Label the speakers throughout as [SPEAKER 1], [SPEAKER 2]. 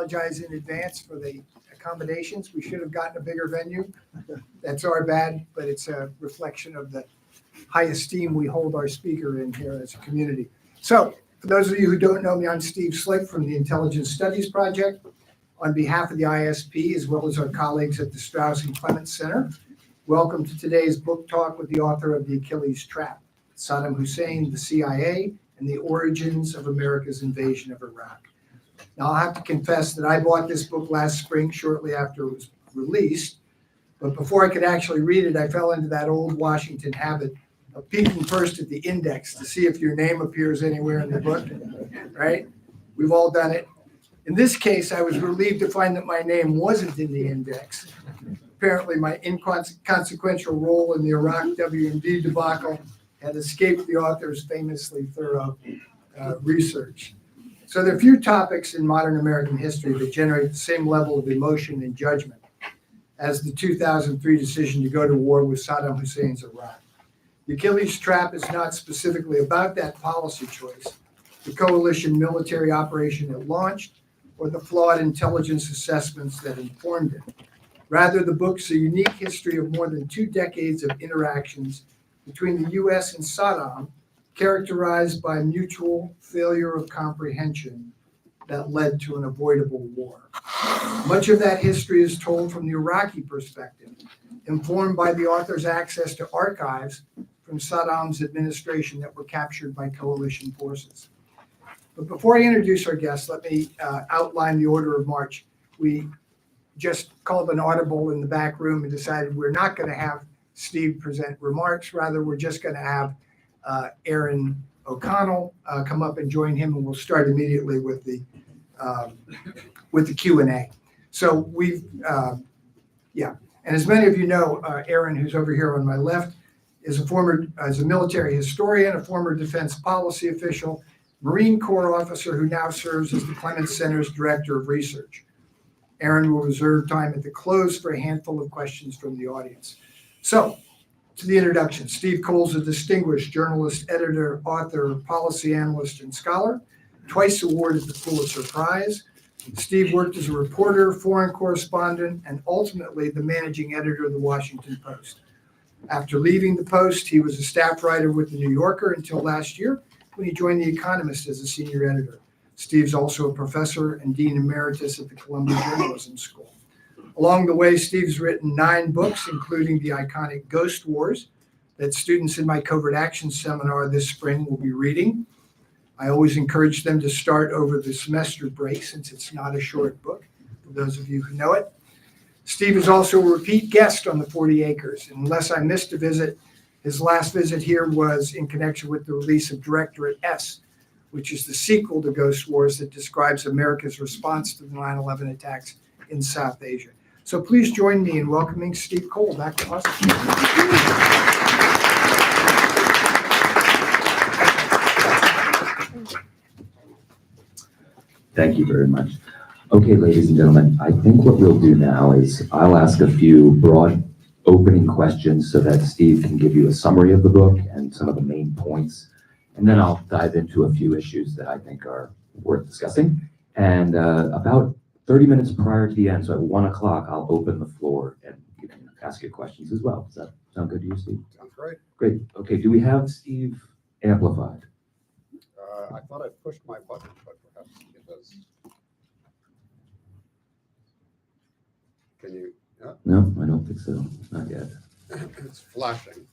[SPEAKER 1] apologize in advance for the accommodations. We should have gotten a bigger venue. That's our bad, but it's a reflection of the high esteem we hold our speaker in here as a community. So, for those of you who don't know me, I'm Steve Slick from the Intelligence Studies Project. On behalf of the ISP, as well as our colleagues at the Strauss and Clements Center, welcome to today's book talk with the author of The Achilles Trap, Saddam Hussein, the CIA, and the Origins of America's Invasion of Iraq. Now, I'll have to confess that I bought this book last spring, shortly after it was released, but before I could actually read it, I fell into that old Washington habit of peeking first at the index to see if your name appears anywhere in the book, right? We've all done it. In this case, I was relieved to find that my name wasn't in the index. Apparently, my inconsequential role in the Iraq WMD debacle had escaped the author's famously thorough research. So there are few topics in modern American history that generate the same level of emotion and judgment as the 2003 decision to go to war with Saddam Hussein's Iraq. The Achilles Trap is not specifically about that policy choice, the coalition military operation it launched, or the flawed intelligence assessments that informed it. Rather, the book's a unique history of more than 2 decades of interactions between the U.S. and Saddam, characterized by mutual failure of comprehension that led to an avoidable war. Much of that history is told from the Iraqi perspective, informed by the author's access to archives from Saddam's administration that were captured by coalition forces. But before I introduce our guests, let me outline the order of march. We just called an audible in the back room and decided we're not going to have Steve present remarks. Rather, we're just going to have Aaron O'Connell come up and join him, and we'll start immediately with the Q&A. So and as many of you know, Aaron, who's over here on my left, is a military historian, a former defense policy official, Marine Corps officer who now serves as the Clements Center's Director of Research. Aaron will reserve time at the close for a handful of questions from the audience. So, to the introduction, Steve Coll's a distinguished journalist, editor, author, policy analyst, and scholar, twice awarded the Pulitzer-Prize. Steve worked as a reporter, foreign correspondent, and ultimately the managing editor of the Washington Post. After leaving the Post, he was a staff writer with the New Yorker until last year, when he joined The Economist as a senior editor. Steve's also a professor and dean emeritus at the Columbia Journalism School. Along the way, Steve's written 9 books, including the iconic Ghost Wars that students in my Covert Action seminar this spring will be reading. I always encourage them to start over the semester break since it's not a short book, for those of you who know it. Steve is also a repeat guest on the 40 Acres. Unless I missed a visit, his last visit here was in connection with the release of Directorate S, which is the sequel to Ghost Wars that describes America's response to the 9/11 attacks in South Asia. So please join me in welcoming Steve Coll back to us.
[SPEAKER 2] Thank you very much. Okay, ladies and gentlemen, I think what we'll do now is I'll ask a few broad opening questions so that Steve can give you a summary of the book and some of the main points. And then I'll dive into a few issues that I think are worth discussing. And about 30 minutes prior to the end, so at 1 o'clock, I'll open the floor and you can ask your questions as well. Does that sound good to you, Steve?
[SPEAKER 3] Sounds great.
[SPEAKER 2] Great. Okay, do we have Steve amplified?
[SPEAKER 3] I thought I pushed my button, but perhaps it does. Can you? Yeah.
[SPEAKER 2] No, I don't think so. Not yet.
[SPEAKER 3] It's flashing.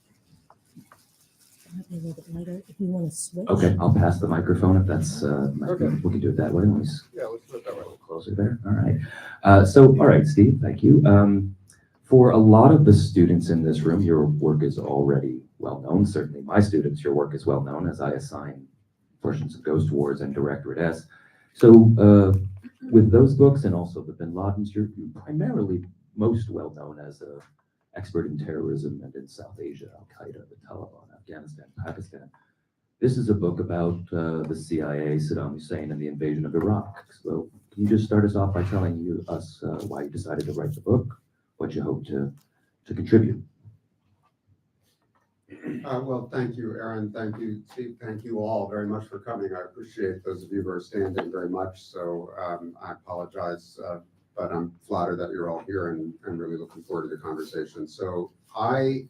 [SPEAKER 4] A little bit lighter if you want to switch.
[SPEAKER 2] Okay, I'll pass the microphone if that's,
[SPEAKER 3] Okay.
[SPEAKER 2] we can do it that way.
[SPEAKER 3] Yeah, let's do it that
[SPEAKER 2] A
[SPEAKER 3] way.
[SPEAKER 2] little closer there. All right. All right, Steve, thank you. For a lot of the students in this room, your work is already well known. Certainly my students, your work is well known as I assign portions of Ghost Wars and Directorate S. So with those books and also the Bin Ladens, you're primarily most well known as an expert in terrorism and in South Asia, Al-Qaeda, the Taliban, Afghanistan, Pakistan. This is a book about the CIA, Saddam Hussein, and the invasion of Iraq. So can you just start us off by telling us why you decided to write the book, what you hope to contribute?
[SPEAKER 3] Well, thank you, Aaron. Thank you, Steve. Thank you all very much for coming. I appreciate those of you who are standing very much. So I apologize, but I'm flattered that you're all here and really looking forward to the conversation. So I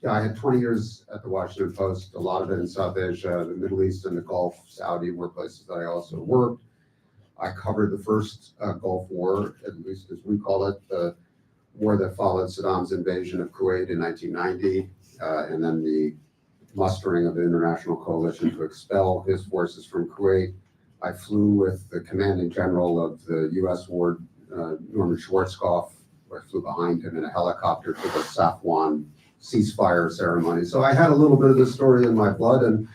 [SPEAKER 3] had 20 years at the Washington Post, a lot of it in South Asia, the Middle East, and the Gulf. Saudi were places that I also worked. I covered the first Gulf War, at least as we call it, the war that followed Saddam's invasion of Kuwait in 1990, and then the mustering of the international coalition to expel his forces from Kuwait. I flew with the commanding general of the U.S. ward, Norman Schwarzkopf. I flew behind him in a helicopter to the Safwan ceasefire ceremony. So I had a little bit of the story in my blood. And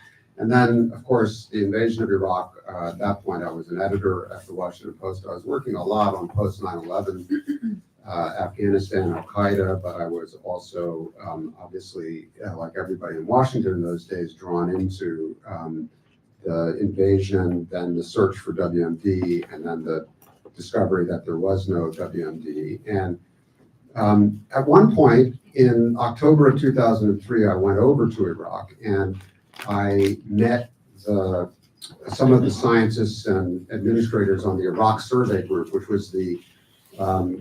[SPEAKER 3] then, of course, the invasion of Iraq. At that point, I was an editor at the Washington Post. I was working a lot on post 9/11, Afghanistan, Al-Qaeda, but I was also obviously, like everybody in Washington in those days, drawn into the invasion, then the search for WMD, and then the discovery that there was no WMD. And at one point in October of 2003, I went over to Iraq and I met some of the scientists and administrators on the Iraq Survey Group, which was the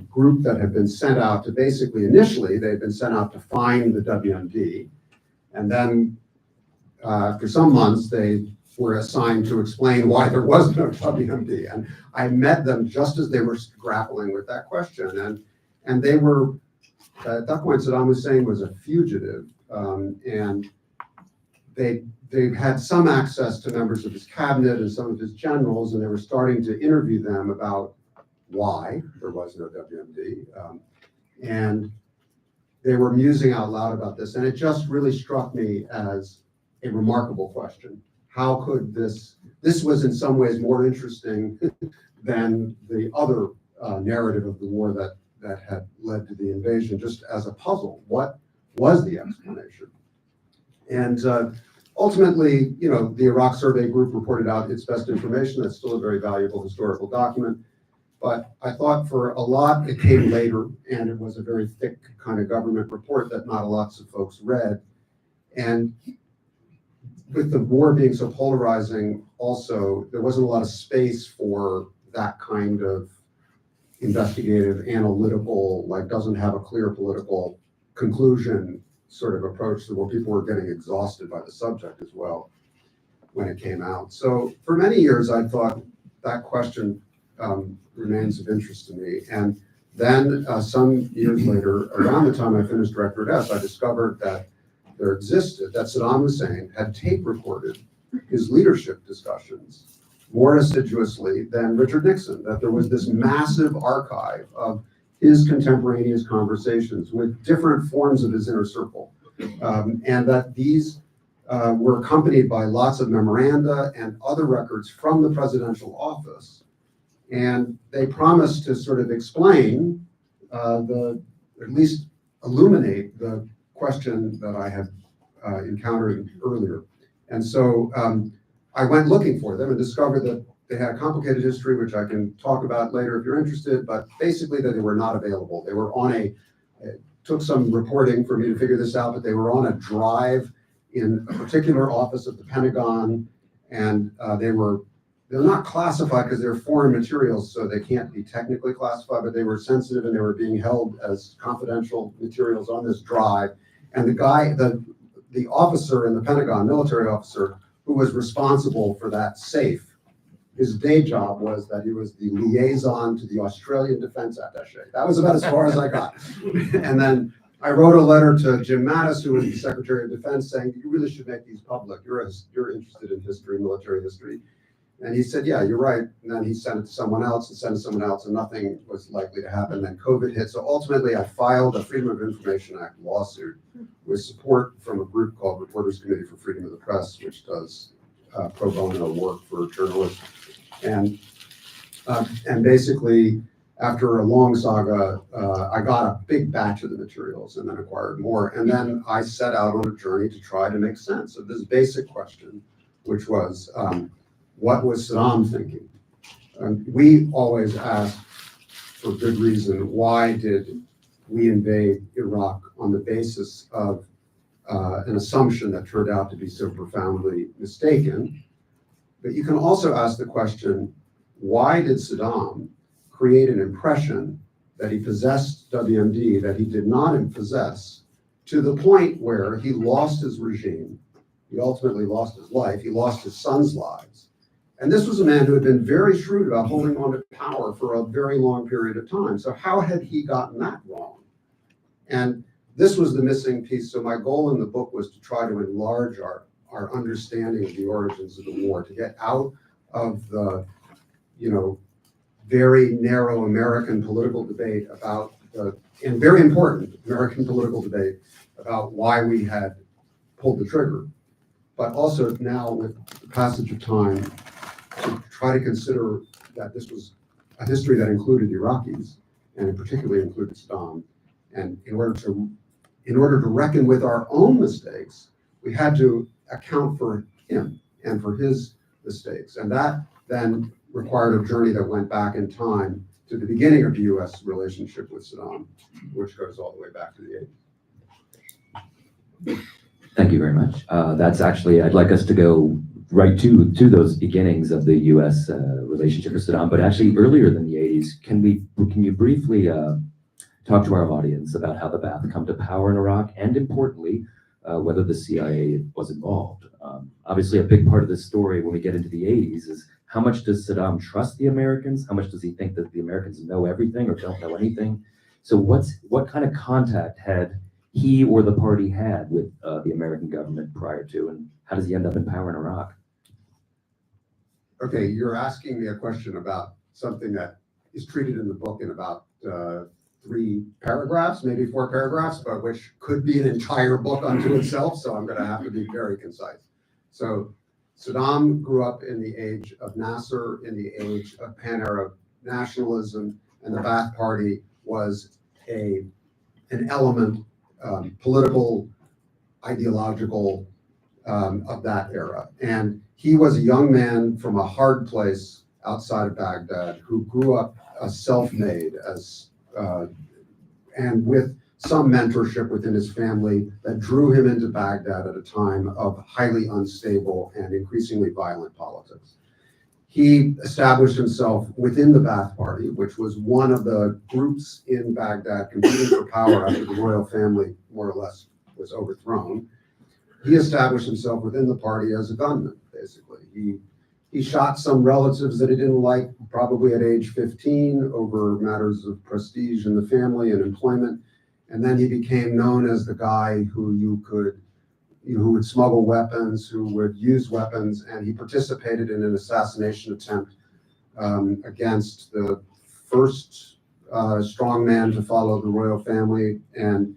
[SPEAKER 3] group that had been sent out to basically, initially, they had been sent out to find the WMD. And then after some months, they were assigned to explain why there was no WMD. And I met them just as they were grappling with that question. And they were, at that point, Saddam Hussein was a fugitive. And they had some access to members of his cabinet and some of his generals, and they were starting to interview them about why there was no WMD. And they were musing out loud about this. And it just really struck me as a remarkable question. How could this was in some ways more interesting than the other narrative of the war that had led to the invasion, just as a puzzle. What was the explanation? And ultimately, the Iraq Survey Group reported out its best information. That's still a very valuable historical document. But I thought for a lot, it came later, and it was a very thick kind of government report that not lots of folks read. And with the war being so polarizing, also, there wasn't a lot of space for that kind of investigative, analytical, doesn't have a clear political conclusion sort of approach to where people were getting exhausted by the subject as well when it came out. So for many years, I thought that question remains of interest to me. And then some years later, around the time I finished Directorate S, I discovered that that Saddam Hussein had tape recorded his leadership discussions more assiduously than Richard Nixon, that there was this massive archive of his contemporaneous conversations with different forms of his inner circle, and that these were accompanied by lots of memoranda and other records from the presidential office. And they promised to sort of explain, at least illuminate the question that I had encountered earlier. And so I went looking for them and discovered that they had a complicated history, which I can talk about later if you're interested, but basically that they were not available. They were on it took some reporting for me to figure this out, but they were on a drive in a particular office of the Pentagon, and they're not classified because they're foreign materials, so they can't be technically classified, but they were sensitive and they were being held as confidential materials on this drive. And the officer in the Pentagon, military officer, who was responsible for that safe, his day job was that he was the liaison to the Australian Defense Attaché. That was about as far as I got. And then I wrote a letter to Jim Mattis, who was the Secretary of Defense, saying, you really should make these public. You're interested in history, military history. And he said, yeah, you're right. And then he sent it to someone else and sent it to someone else, and nothing was likely to happen. Then COVID hit. So ultimately, I filed a Freedom of Information Act lawsuit with support from a group called Reporters Committee for Freedom of the Press, which does pro bono work for journalists. And basically, after a long saga, I got a big batch of the materials and then acquired more. And then I set out on a journey to try to make sense of this basic question, which was, what was Saddam thinking? We always ask, for good reason, why did we invade Iraq on the basis of an assumption that turned out to be so profoundly mistaken. But you can also ask the question, why did Saddam create an impression that he possessed WMD that he did not possess, to the point where he lost his regime, he ultimately lost his life, he lost his son's lives. And this was a man who had been very shrewd about holding on to power for a very long period of time. So how had he gotten that wrong? And this was the missing piece. So my goal in the book was to try to enlarge our understanding of the origins of the war, to get out of the, very narrow American political debate about and very important American political debate about why we had pulled the trigger, but also now with the passage of time to try to consider that this was a history that included Iraqis and particularly included Saddam. And in order to reckon with our own mistakes, we had to account for him and for his mistakes. And that then required a journey that went back in time to the beginning of the U.S. relationship with Saddam, which goes all the way back to the 80s.
[SPEAKER 2] Thank you very much. That's actually, I'd like us to go right to those beginnings of the U.S. Relationship with Saddam, but actually earlier than the 80s. Can you briefly talk to our audience about how the Ba'ath come to power in Iraq, and importantly, whether the CIA was involved? Obviously, a big part of this story when we get into the 80s is how much does Saddam trust the Americans? How much does he think that the Americans know everything or don't know anything? So what kind of contact had he or the party had with the American government prior to, and how does he end up in power in Iraq?
[SPEAKER 3] Okay, you're asking me a question about something that is treated in the book in about 3 paragraphs, maybe 4 paragraphs, but which could be an entire book unto itself, so I'm going to have to be very concise. So Saddam grew up in the age of Nasser, in the age of pan-Arab nationalism, and the Ba'ath Party was an element, political, ideological, of that era. And he was a young man from a hard place outside of Baghdad who grew up self-made and with some mentorship within his family that drew him into Baghdad at a time of highly unstable and increasingly violent politics. He established himself within the Ba'ath Party, which was one of the groups in Baghdad competing for power after the royal family more or less was overthrown. He established himself within the party as a gunman, basically. He shot some relatives that he didn't like, probably at age 15, over matters of prestige in the family and employment. And then he became known as the guy who would smuggle weapons, who would use weapons, and he participated in an assassination attempt against the first strong man to follow the royal family, and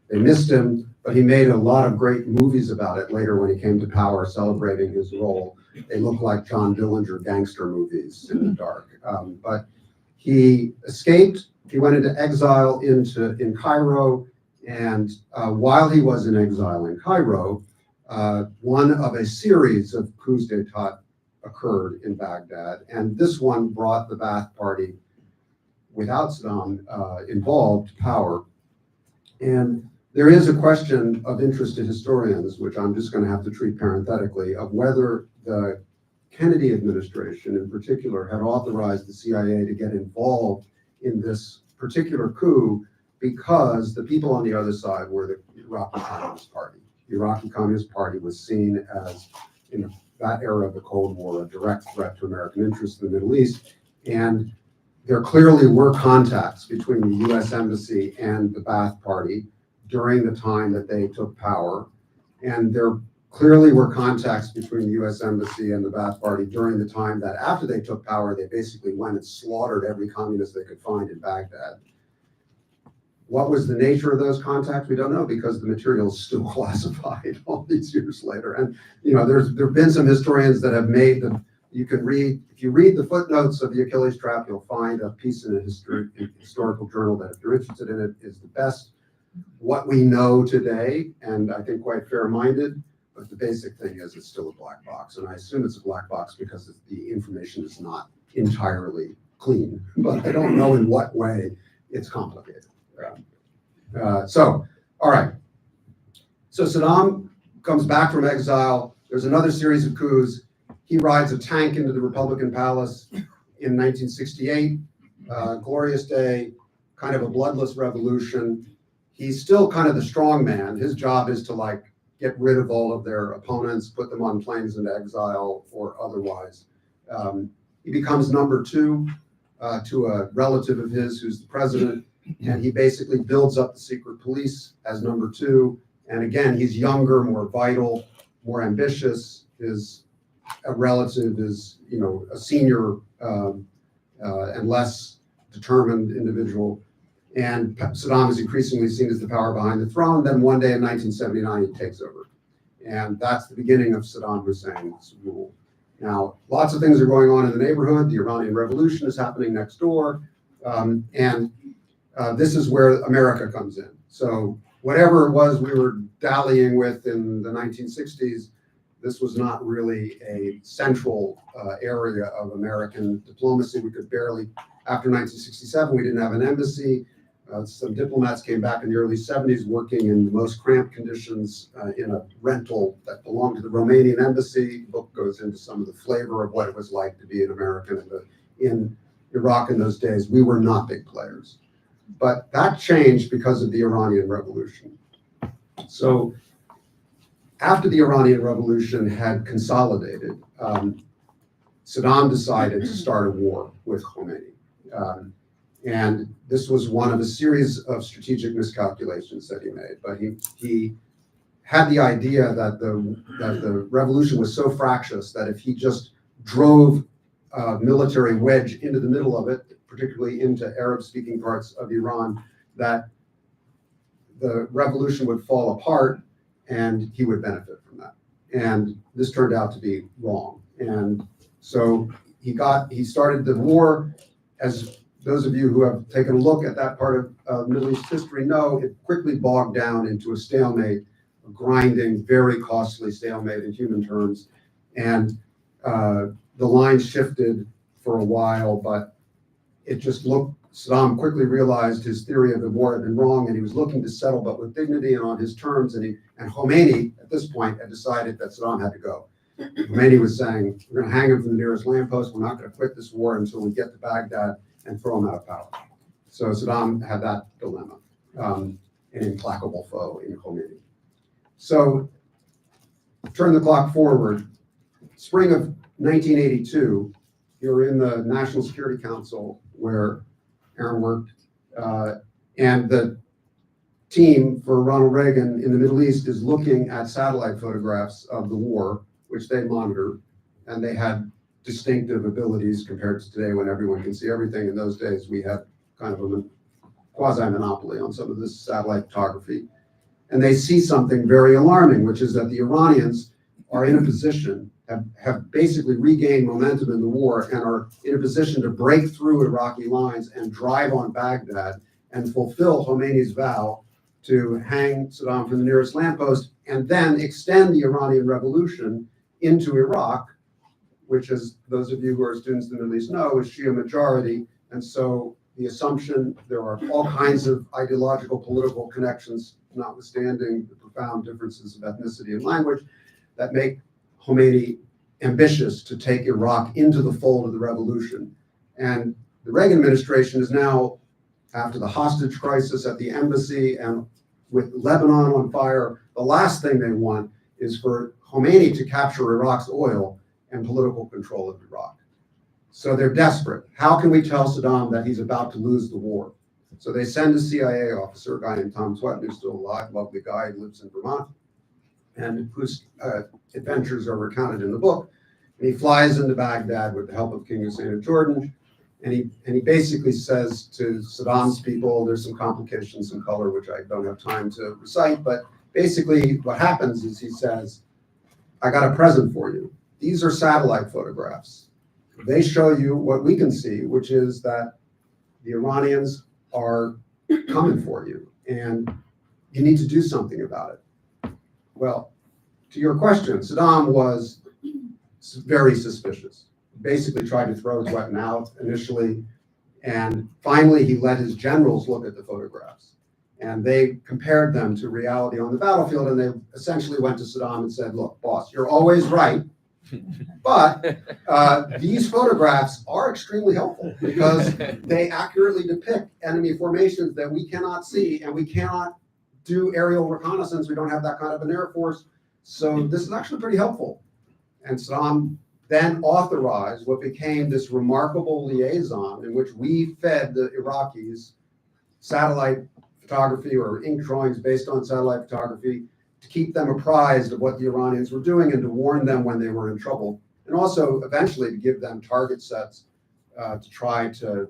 [SPEAKER 3] they missed him, but he made a lot of great movies about it later when he came to power, celebrating his role. They look like John Dillinger gangster movies in the dark. But he escaped. He went into exile in Cairo, and while he was in exile in Cairo, one of a series of coups d'etat occurred in Baghdad, and this one brought the Ba'ath Party, without Saddam involved, to power. And there is a question of interest to historians, which I'm just going to have to treat parenthetically, of whether the Kennedy administration in particular had authorized the CIA to get involved in this particular coup because the people on the other side were the Iraqi Communist Party. The Iraqi Communist Party was seen as, in that era of the Cold War, a direct threat to American interests in the Middle East. And there clearly were contacts between the U.S. Embassy and the Ba'ath Party during the time that they took power. And there clearly were contacts between the U.S. Embassy and the Ba'ath Party during the time that after they took power, they basically went and slaughtered every communist they could find in Baghdad. What was the nature of those contacts? We don't know, because the material is still classified all these years later. And there have been some historians that have made them. You can read, if you read the footnotes of the Achilles Trap, you'll find a piece in a historical journal that, if you're interested in it, is the best what we know today, and I think quite fair-minded. But the basic thing is it's still a black box, and I assume it's a black box because the information is not entirely clean. But I don't know in what way it's complicated. All right. So Saddam comes back from exile. There's another series of coups. He rides a tank into the Republican Palace in 1968. Glorious day, kind of a bloodless revolution. He's still kind of the strong man. His job is to like get rid of all of their opponents, put them on planes into exile or otherwise. He becomes number two to a relative of his who's the president, and he basically builds up the secret police as number two. And again, he's younger, more vital, more ambitious. His relative is, you know, a senior and less determined individual. And Saddam is increasingly seen as the power behind the throne. Then one day in 1979, he takes over. And that's the beginning of Saddam Hussein's rule. Now, lots of things are going on in the neighborhood. The Iranian Revolution is happening next door. This is where America comes in. So whatever it was we were dallying with in the 1960s, this was not really a central area of American diplomacy. We could barely, after 1967, we didn't have an embassy. Some diplomats came back in the early 70s working in the most cramped conditions in a rental that belonged to the Romanian embassy. The book goes into some of the flavor of what it was like to be an American in Iraq in those days. We were not big players. But that changed because of the Iranian Revolution. So after the Iranian Revolution had consolidated, Saddam decided to start a war with Khomeini. And this was one of a series of strategic miscalculations that he made. But he had the idea that the revolution was so fractious that if he just drove a military wedge into the middle of it, particularly into Arab-speaking parts of Iran, that the revolution would fall apart and he would benefit from that. And this turned out to be wrong. And so he started the war. As those of you who have taken a look at that part of Middle East history know, it quickly bogged down into a stalemate, a grinding, very costly stalemate in human terms. And the lines shifted for a while, but it just looked, Saddam quickly realized his theory of the war had been wrong, and he was looking to settle, but with dignity and on his terms. And Khomeini, at this point, had decided that Saddam had to go. Khomeini was saying, we're going to hang him from the nearest lamppost. We're not going to quit this war until we get to Baghdad and throw him out of power. So Saddam had that dilemma, an implacable foe in Khomeini. So turn the clock forward. Spring of 1982, you're in the National Security Council where Aaron worked, and the team for Ronald Reagan in the Middle East is looking at satellite photographs of the war, which they monitor, and they had distinctive abilities compared to today when everyone can see everything. In those days, we had kind of a quasi-monopoly on some of this satellite photography. And they see something very alarming, which is that the Iranians are in a position, have basically regained momentum in the war and are in a position to break through Iraqi lines and drive on Baghdad and fulfill Khomeini's vow to hang Saddam from the nearest lamppost and then extend the Iranian Revolution into Iraq, which, as those of you who are students in the Middle East know, is Shia majority. And so the assumption, there are all kinds of ideological, political connections, notwithstanding the profound differences of ethnicity and language, that make Khomeini ambitious to take Iraq into the fold of the revolution. And the Reagan administration is now, after the hostage crisis at the embassy and with Lebanon on fire, the last thing they want is for Khomeini to capture Iraq's oil and political control of Iraq. So they're desperate. How can we tell Saddam that he's about to lose the war? So they send a CIA officer, a guy named Tom Sweaton, who's still alive, lovely guy, who lives in Vermont, and whose adventures are recounted in the book. And he flies into Baghdad with the help of King Hussein of Jordan. And he basically says to Saddam's people, there's some complications in color, which I don't have time to recite, but basically what happens is he says, I got a present for you. These are satellite photographs. They show you what we can see, which is that the Iranians are coming for you, and you need to do something about it. Well, to your question, Saddam was very suspicious. Basically tried to throw his weapon out initially, and finally he let his generals look at the photographs. And they compared them to reality on the battlefield, and they essentially went to Saddam and said, look, boss, you're always right, but these photographs are extremely helpful because they accurately depict enemy formations that we cannot see, and we cannot do aerial reconnaissance. We don't have that kind of an air force. So this is actually pretty helpful. And Saddam then authorized what became this remarkable liaison in which we fed the Iraqis satellite photography or ink drawings based on satellite photography to keep them apprised of what the Iranians were doing and to warn them when they were in trouble. And also eventually to give them target sets to try to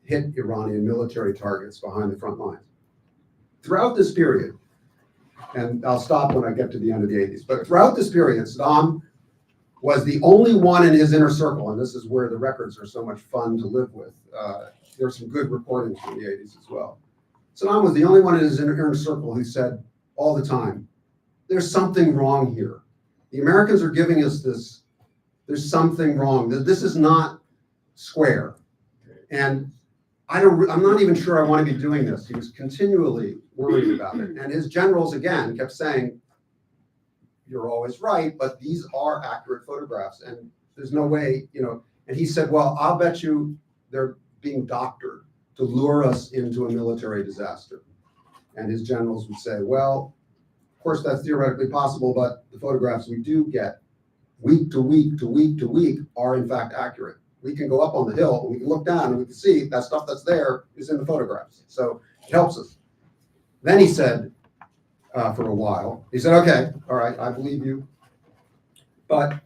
[SPEAKER 3] hit Iranian military targets behind the front lines. Throughout this period, and I'll stop when I get to the end of the 80s, but throughout this period, Saddam was the only one in his inner circle, and this is where the records are so much fun to live with. There's some good recordings from the 80s as well. Saddam was the only one in his inner circle who said all the time, there's something wrong here. The Americans are giving us this, there's something wrong. This is not square. And I'm not even sure I want to be doing this. He was continually worried about it. And his generals, again, kept saying, you're always right, but these are accurate photographs. And there's no way, and he said, well, I'll bet you they're being doctored to lure us into a military disaster. And his generals would say, well, of course, that's theoretically possible, but the photographs we do get week to week to week to week are in fact accurate. We can go up on the hill, and we can look down, and we can see that stuff that's there is in the photographs. So it helps us. Then he said, for a while, he said, okay, all right, I believe you. But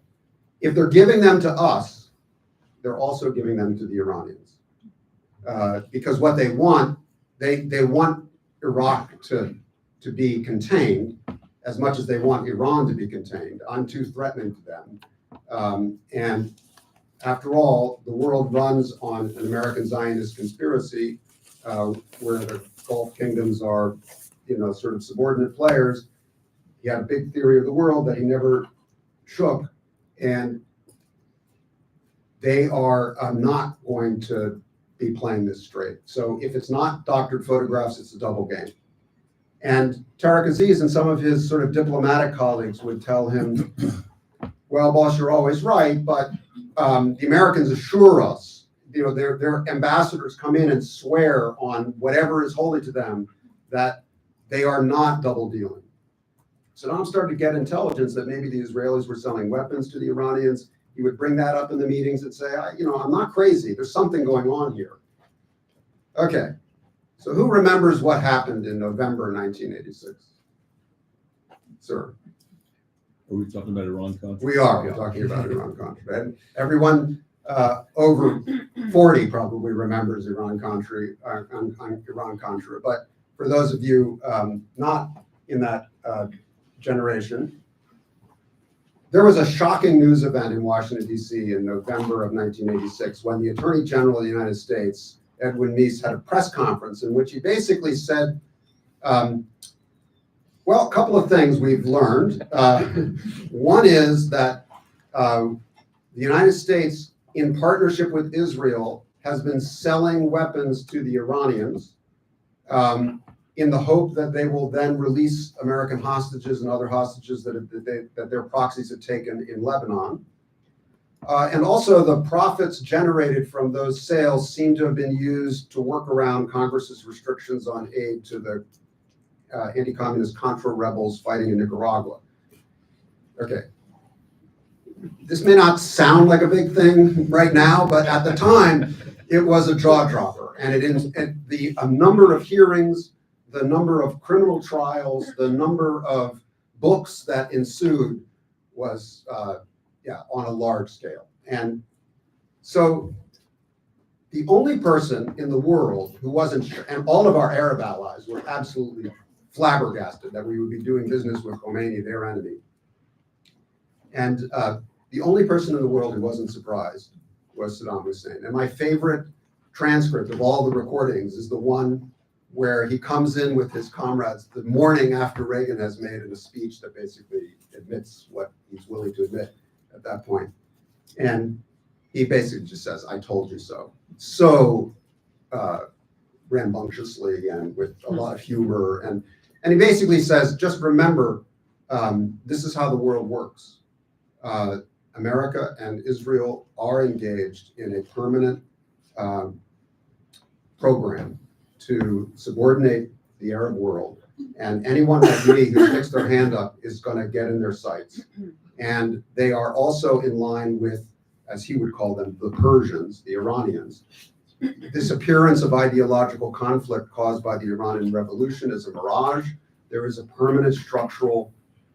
[SPEAKER 3] if they're giving them to us, they're also giving them to the Iranians. Because what they want, they want Iraq to be contained as much as they want Iran to be contained. I'm too threatening to them. And after all, the world runs on an American Zionist conspiracy where the Gulf kingdoms are, sort of subordinate players. He had a big theory of the world that he never shook, and they are not going to be playing this straight. So if it's not doctored photographs, it's a double game. And Tariq Aziz and some of his sort of diplomatic colleagues would tell him, well, boss, you're always right, but the Americans assure us, their ambassadors come in and swear on whatever is holy to them that they are not double dealing. Saddam started to get intelligence that maybe the Israelis were selling weapons to the Iranians. He would bring that up in the meetings and say, I'm not crazy. There's something going on here. Okay, so who remembers what happened in November 1986? Sir.
[SPEAKER 5] Are we talking about Iran-Contra?
[SPEAKER 3] We are. We're talking about Iran-Contra. And everyone over 40 probably remembers Iran-Contra. But for those of you not in that generation, there was a shocking news event in Washington, D.C. in November of 1986 when the Attorney General of the United States, Edwin Meese, had a press conference in which he basically said, well, a couple of things we've learned. One is that the United States, in partnership with Israel, has been selling weapons to the Iranians in the hope that they will then release American hostages and other hostages that their proxies had taken in Lebanon. And also the profits generated from those sales seem to have been used to work around Congress's restrictions on aid to the anti-communist Contra rebels fighting in Nicaragua. Okay. This may not sound like a big thing right now, but at the time, it was a jaw dropper. And a number of hearings, the number of criminal trials, the number of books that ensued was on a large scale. And so the only person in the world who wasn't sure, and all of our Arab allies were absolutely flabbergasted that we would be doing business with Khomeini, their enemy. And the only person in the world who wasn't surprised was Saddam Hussein. And my favorite transcript of all the recordings is the one where he comes in with his comrades the morning after Reagan has made a speech that basically admits what he's willing to admit at that point. And he basically just says, I told you so. So rambunctiously and with a lot of humor. And he basically says, just remember, this is how the world works. America and Israel are engaged in a permanent program to subordinate the Arab world. And anyone like me who sticks their hand up is going to get in their sights. And they are also in line with, as he would call them, the Persians, the Iranians. This appearance of ideological conflict caused by the Iranian Revolution is a mirage. There is a permanent structural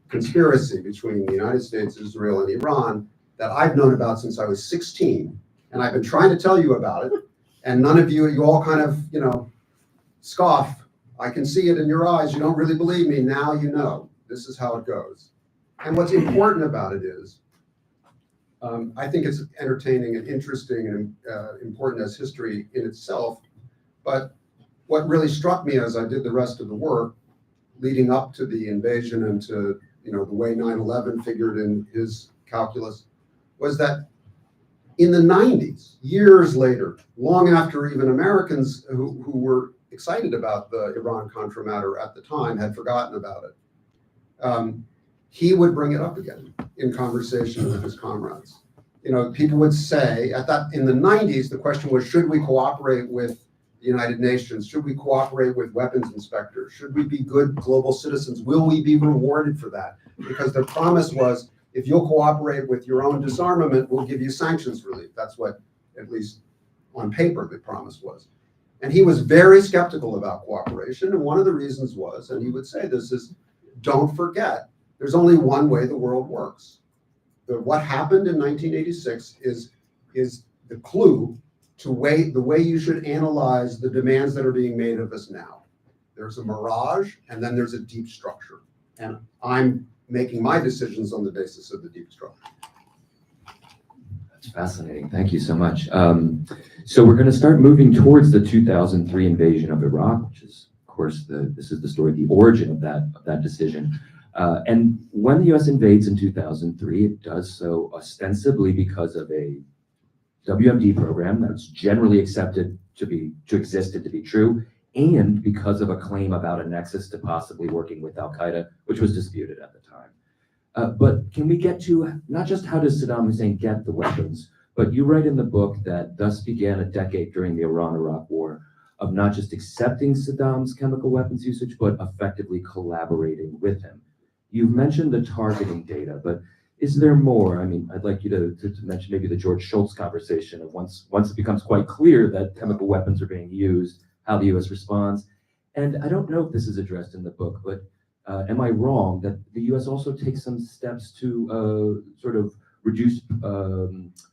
[SPEAKER 3] conspiracy between the United States, Israel, and Iran that I've known about since I was 16. And I've been trying to tell you about it. And none of you all kind of, scoff. I can see it in your eyes. You don't really believe me. Now you know. This is how it goes. And what's important about it is, I think it's entertaining and interesting and important as history in itself. But what really struck me as I did the rest of the work leading up to the invasion and to the way 9/11 figured in his calculus was that in the 90s, years later, long after even Americans who were excited about the Iran-Contra matter at the time had forgotten about it, he would bring it up again in conversation with his comrades. People would say in the 90s, the question was, should we cooperate with the United Nations? Should we cooperate with weapons inspectors? Should we be good global citizens? Will we be rewarded for that? Because the promise was, if you'll cooperate with your own disarmament, we'll give you sanctions relief. That's what, at least on paper, the promise was. And he was very skeptical about cooperation. And one of the reasons was, and he would say this is, don't forget, there's only one way the world works. What happened in 1986 is the clue to the way you should analyze the demands that are being made of us now. There's a mirage, and then there's a deep structure. And I'm making my decisions on the basis of the deep structure.
[SPEAKER 2] That's fascinating. Thank you so much. So we're going to start moving towards the 2003 invasion of Iraq, which is, of course, this is the story, the origin of that decision. And when the U.S. invades in 2003, it does so ostensibly because of a WMD program that's generally accepted to exist and to be true, and because of a claim about a nexus to possibly working with Al-Qaeda, which was disputed at the time. But can we get to not just how does Saddam Hussein get the weapons, but you write in the book that thus began a decade during the Iran-Iraq War of not just accepting Saddam's chemical weapons usage, but effectively collaborating with him. You've mentioned the targeting data, but is there more? I mean, I'd like you to mention maybe the George Shultz conversation of once it becomes quite clear that chemical weapons are being used, how the U.S. responds. And I don't know if this is addressed in the book, but am I wrong that the U.S. also takes some steps to sort of reduce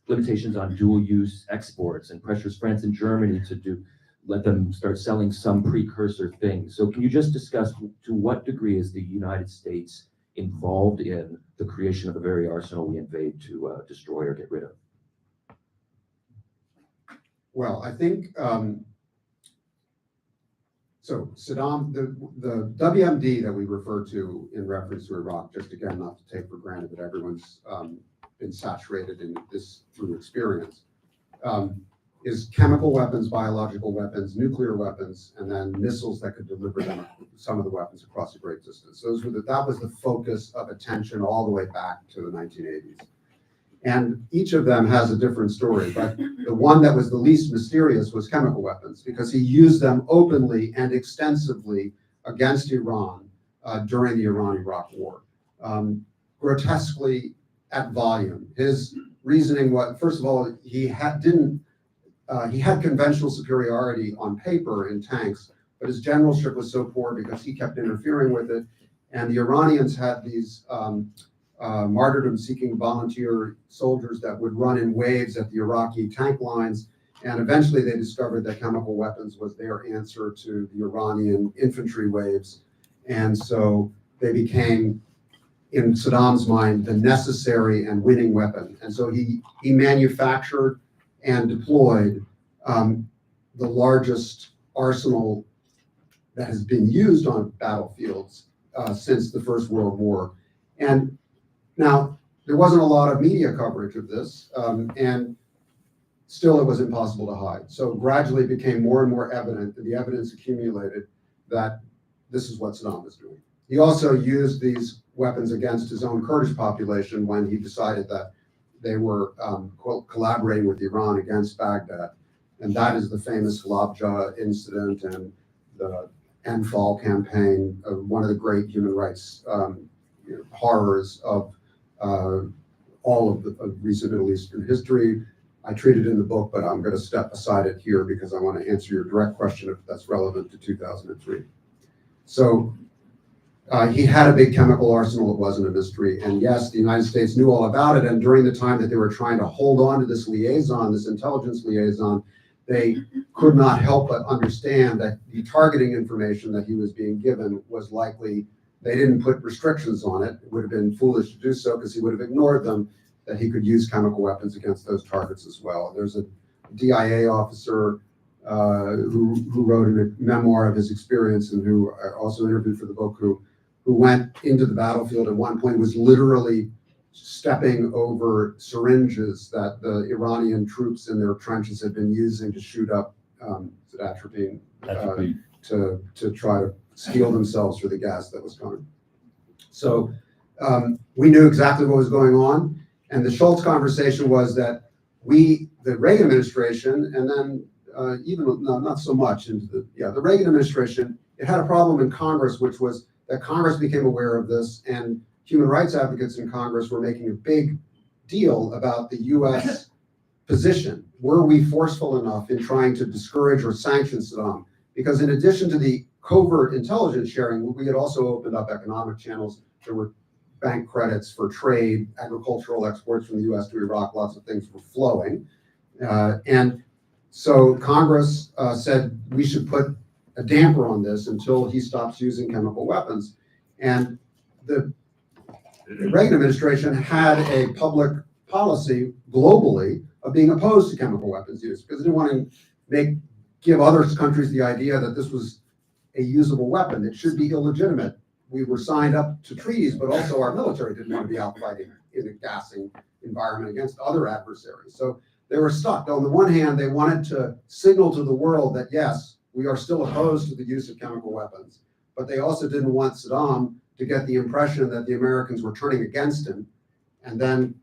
[SPEAKER 2] limitations on dual-use exports and pressures France and Germany to let them start selling some precursor things? So can you just discuss to what degree is the United States involved in the creation of the very arsenal we invade to destroy or get rid of?
[SPEAKER 3] Well, I think so. Saddam, the WMD that we refer to in reference to Iraq, just again, not to take for granted that everyone's been saturated in this through experience, is chemical weapons, biological weapons, nuclear weapons, and then missiles that could deliver them, some of the weapons across a great distance. That was the focus of attention all the way back to the 1980s. And each of them has a different story, but the one that was the least mysterious was chemical weapons, because he used them openly and extensively against Iran during the Iran-Iraq War, grotesquely at volume. His reasoning was, first of all, he had conventional superiority on paper in tanks, but his generalship was so poor because he kept interfering with it. And the Iranians had these martyrdom-seeking volunteer soldiers that would run in waves at the Iraqi tank lines. And eventually they discovered that chemical weapons was their answer to the Iranian infantry waves. And so they became, in Saddam's mind, the necessary and winning weapon. And so he manufactured and deployed the largest arsenal that has been used on battlefields since the First World War. And now, there wasn't a lot of media coverage of this, and still it was impossible to hide. So gradually it became more and more evident, and the evidence accumulated that this is what Saddam was doing. He also used these weapons against his own Kurdish population when he decided that they were quote, collaborating with Iran against Baghdad. And that is the famous Halabja incident and the Anfal campaign, one of the great human rights horrors of all of the recent Middle Eastern history. I treat it in the book, but I'm going to step aside it here because I want to answer your direct question if that's relevant to 2003. So he had a big chemical arsenal. It wasn't a mystery. And yes, the United States knew all about it. And during the time that they were trying to hold on to this liaison, this intelligence liaison, they could not help but understand that the targeting information that he was being given was likely, they didn't put restrictions on it. It would have been foolish to do so because he would have ignored them, that he could use chemical weapons against those targets as well. There's a DIA officer who wrote a memoir of his experience and who I also interviewed for the book, who went into the battlefield at one point, was literally stepping over syringes that the Iranian troops in their trenches had been using to shoot up atropine, to try to steel themselves for the gas that was coming. So we knew exactly what was going on. And the Schultz conversation was that the Reagan administration, and then not so much into the Reagan administration, it had a problem in Congress, which was that Congress became aware of this, and human rights advocates in Congress were making a big deal about the U.S. position. Were we forceful enough in trying to discourage or sanction Saddam? Because in addition to the covert intelligence sharing, we had also opened up economic channels. There were bank credits for trade, agricultural exports from the U.S. to Iraq, lots of things were flowing. And so Congress said we should put a damper on this until he stops using chemical weapons. And the Reagan administration had a public policy globally of being opposed to chemical weapons use because they didn't want to give other countries the idea that this was a usable weapon. It should be illegitimate. We were signed up to treaties, but also our military didn't want to be out fighting in a gassing environment against other adversaries. So they were stuck. On the one hand, they wanted to signal to the world that, yes, we are still opposed to the use of chemical weapons, but they also didn't want Saddam to get the impression that the Americans were turning against him and then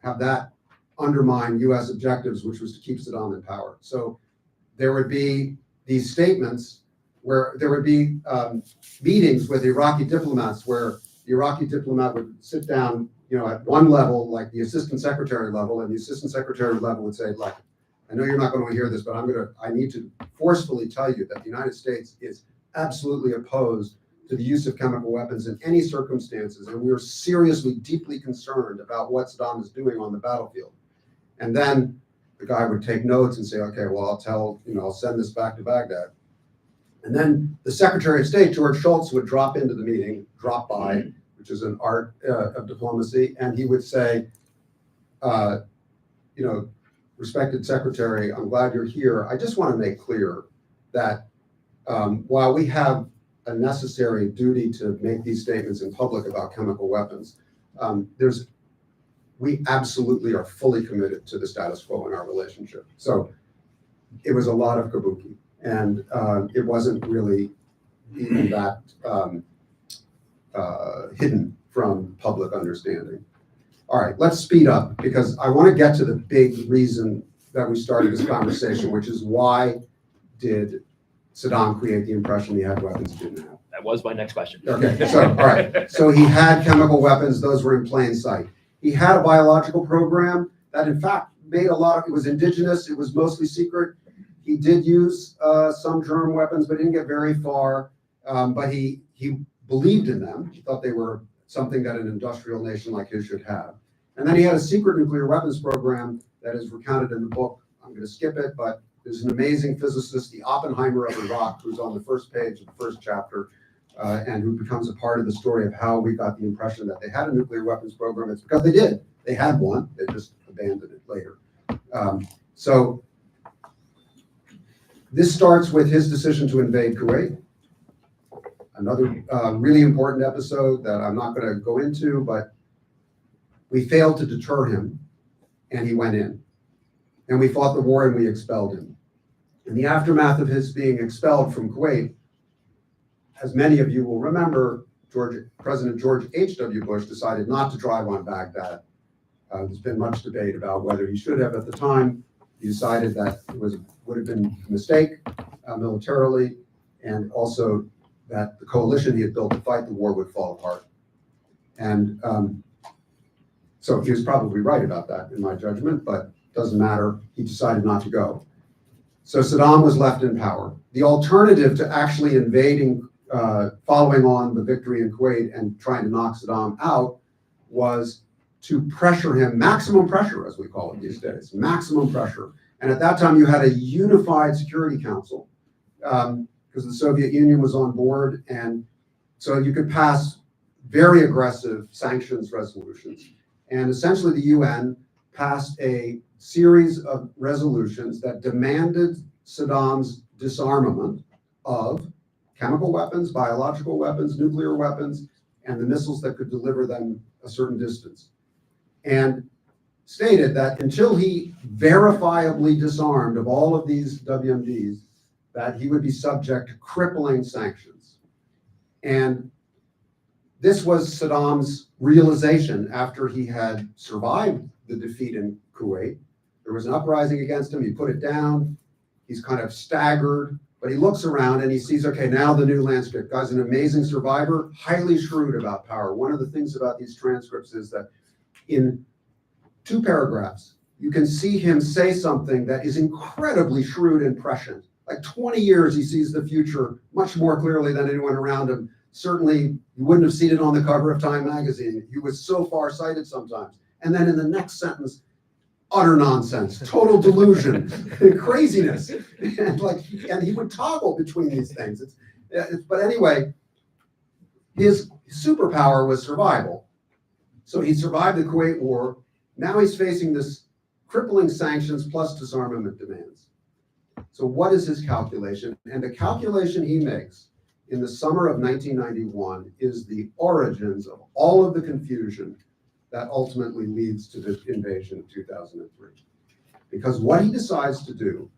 [SPEAKER 3] have that undermine U.S. objectives, which was to keep Saddam in power. So there would be these statements where there would be meetings with Iraqi diplomats where the Iraqi diplomat would sit down, at one level, like the assistant secretary level, and the assistant secretary level would say, look, I know you're not going to hear this, but I need to forcefully tell you that the United States is absolutely opposed to the use of chemical weapons in any circumstances, and we're seriously, deeply concerned about what Saddam is doing on the battlefield. And then the guy would take notes and say, okay, well, I'll send this back to Baghdad. And then the Secretary of State, George Shultz, would drop into the meeting, drop by, which is an art of diplomacy, and he would say, respected Secretary, I'm glad you're here. I just want to make clear that while we have a necessary duty to make these statements in public about chemical weapons, we absolutely are fully committed to the status quo in our relationship. So it was a lot of kabuki, and it wasn't really even that hidden from public understanding. All right, let's speed up because I want to get to the big reason that we started this conversation, which is why did Saddam create the impression he had weapons he didn't have?
[SPEAKER 6] That was my next question.
[SPEAKER 3] Okay, so, all right. So he had chemical weapons. Those were in plain sight. He had a biological program that, in fact, it was indigenous. It was mostly secret. He did use some germ weapons, but didn't get very far. But he believed in them. He thought they were something that an industrial nation like his should have. And then he had a secret nuclear weapons program that is recounted in the book. I'm going to skip it, but there's an amazing physicist, the Oppenheimer of Iraq, who's on the first page of the first chapter, and who becomes a part of the story of how we got the impression that they had a nuclear weapons program. It's because they did. They had one. They just abandoned it later. So this starts with his decision to invade Kuwait. Another really important episode that I'm not going to go into, but we failed to deter him, and he went in. and we fought the war and we expelled him. In the aftermath of his being expelled from Kuwait, as many of you will remember, President George H.W. Bush decided not to drive on Baghdad. There's been much debate about whether he should have at the time. He decided that it would have been a mistake militarily, and also that the coalition he had built to fight the war would fall apart. And so he was probably right about that, in my judgment, but doesn't matter. He decided not to go. So Saddam was left in power. The alternative to actually invading, following on the victory in Kuwait and trying to knock Saddam out, was to pressure him, maximum pressure, as we call it these days, maximum pressure. And at that time, you had a unified Security Council, because the Soviet Union was on board, and so you could pass very aggressive sanctions resolutions. And essentially, the UN passed a series of resolutions that demanded Saddam's disarmament of chemical weapons, biological weapons, nuclear weapons, and the missiles that could deliver them a certain distance. And stated that until he verifiably disarmed of all of these WMDs, that he would be subject to crippling sanctions. And this was Saddam's realization after he had survived the defeat in Kuwait. There was an uprising against him. He put it down. He's kind of staggered, but he looks around and he sees, okay, now the new landscape. Guy's an amazing survivor, highly shrewd about power. One of the things about these transcripts is that in 2 paragraphs, you can see him say something that is incredibly shrewd and prescient. Like 20 years, he sees the future much more clearly than anyone around him. Certainly, you wouldn't have seen it on the cover of Time magazine. He was so far-sighted sometimes. And then in the next sentence, utter nonsense, total delusion, craziness. And he would toggle between these things. But anyway, his superpower was survival. So he survived the Kuwait War. Now he's facing this crippling sanctions plus disarmament demands. So what is his calculation? And the calculation he makes in the summer of 1991 is the origins of all of the confusion that ultimately leads to the invasion of 2003. Because what he decides to do,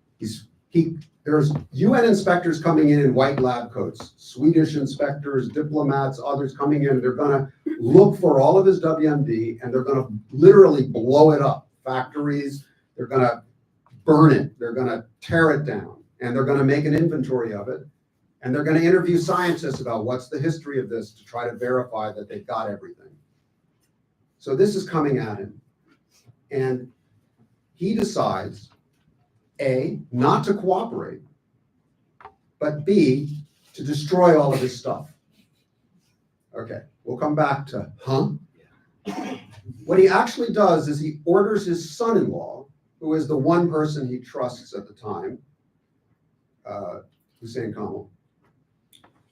[SPEAKER 3] there's UN inspectors coming in white lab coats, Swedish inspectors, diplomats, others coming in. They're going to look for all of his WMD, and they're going to literally blow it up. Factories, they're going to burn it. They're going to tear it down, and they're going to make an inventory of it. And they're going to interview scientists about what's the history of this to try to verify that they've got everything. So this is coming at him. And he decides, A, not to cooperate, but B, to destroy all of his stuff. Okay, we'll come back to, What he actually does is he orders his son-in-law, who is the one person he trusts at the time, Hussein Kamal,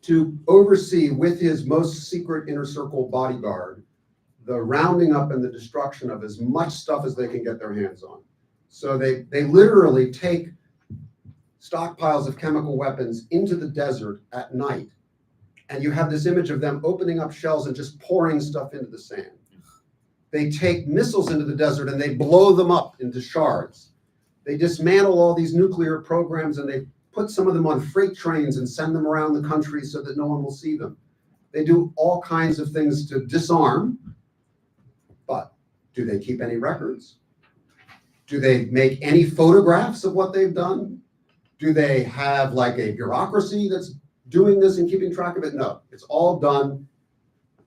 [SPEAKER 3] to oversee with his most secret inner circle bodyguard the rounding up and the destruction of as much stuff as they can get their hands on. So they literally take stockpiles of chemical weapons into the desert at night, and you have this image of them opening up shells and just pouring stuff into the sand. They take missiles into the desert and they blow them up into shards. They dismantle all these nuclear programs and they put some of them on freight trains and send them around the country so that no one will see them. They do all kinds of things to disarm, but do they keep any records? Do they make any photographs of what they've done? Do they have like a bureaucracy that's doing this and keeping track of it? No, it's all done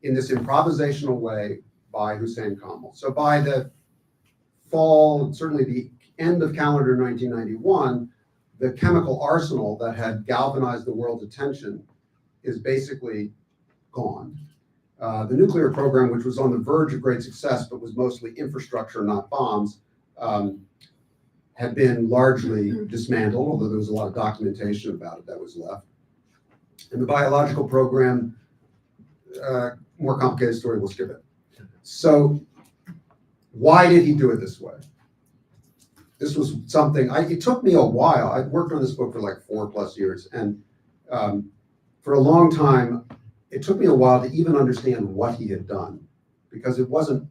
[SPEAKER 3] in this improvisational way by Hussein Kamal. So by the fall, certainly the end of calendar 1991, the chemical arsenal that had galvanized the world's attention is basically gone. The nuclear program, which was on the verge of great success, but was mostly infrastructure, not bombs, had been largely dismantled, although there was a lot of documentation about it that was left. And the biological program, more complicated story, we'll skip it. So why did he do it this way? This was something, it took me a while. I worked on this book for like 4+ years. And for a long time, it took me a while to even understand what he had done, because it wasn't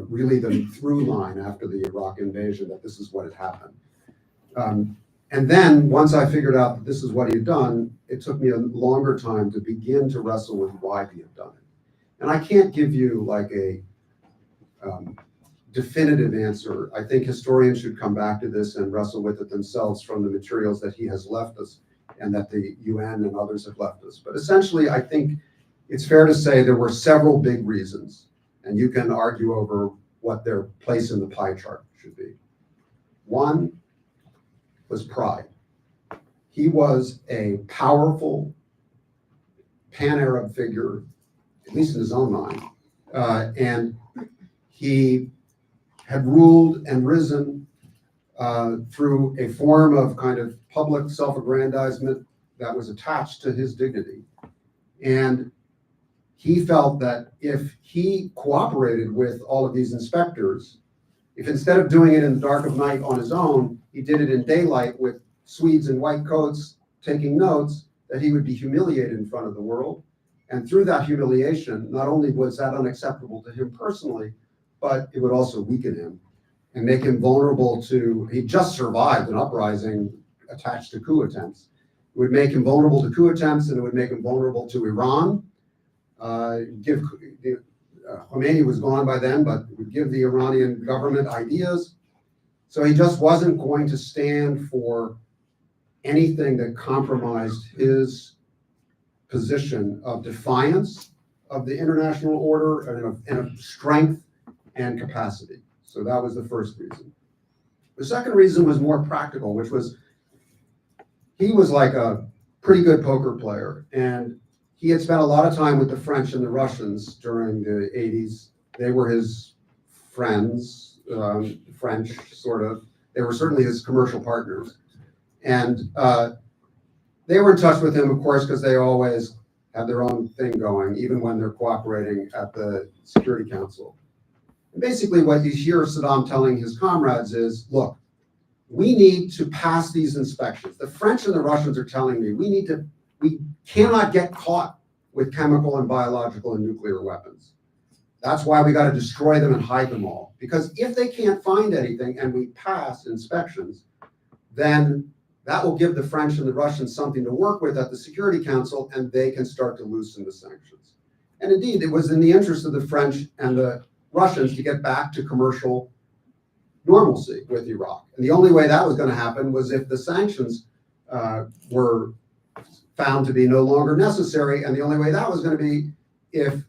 [SPEAKER 3] really the through line after the Iraq invasion, that this is what had happened. And then once I figured out that this is what he had done, it took me a longer time to begin to wrestle with why he had done it. And I can't give you like a definitive answer. I think historians should come back to this and wrestle with it themselves from the materials that he has left us and that the UN and others have left us. But essentially, I think it's fair to say there were several big reasons, and you can argue over what their place in the pie chart should be. One was pride. He was a powerful pan-Arab figure, at least in his own mind, and he had ruled and risen through a form of kind of public self-aggrandizement that was attached to his dignity. And he felt that if he cooperated with all of these inspectors, if instead of doing it in the dark of night on his own, he did it in daylight with Swedes in white coats taking notes, that he would be humiliated in front of the world. And through that humiliation, not only was that unacceptable to him personally, but it would also weaken him and make him vulnerable to, he just survived an uprising attached to coup attempts. It would make him vulnerable to coup attempts, and it would make him vulnerable to Iran. Khomeini was gone by then, but would give the Iranian government ideas. So he just wasn't going to stand for anything that compromised his position of defiance of the international order and of strength and capacity. So that was the first reason. The second reason was more practical, which was he was like a pretty good poker player, and he had spent a lot of time with the French and the Russians during the 80s. They were his friends, French sort of. They were certainly his commercial partners. And they were in touch with him, of course, because they always have their own thing going, even when they're cooperating at the Security Council. And basically what you hear Saddam telling his comrades is, look, we need to pass these inspections. The French and the Russians are telling me we cannot get caught with chemical and biological and nuclear weapons. That's why we got to destroy them and hide them all. Because if they can't find anything and we pass inspections, then that will give the French and the Russians something to work with at the Security Council, and they can start to loosen the sanctions. And indeed, it was in the interest of the French and the Russians to get back to commercial normalcy with Iraq. And the only way that was going to happen was if the sanctions were found to be no longer necessary. And the only way that was going to be if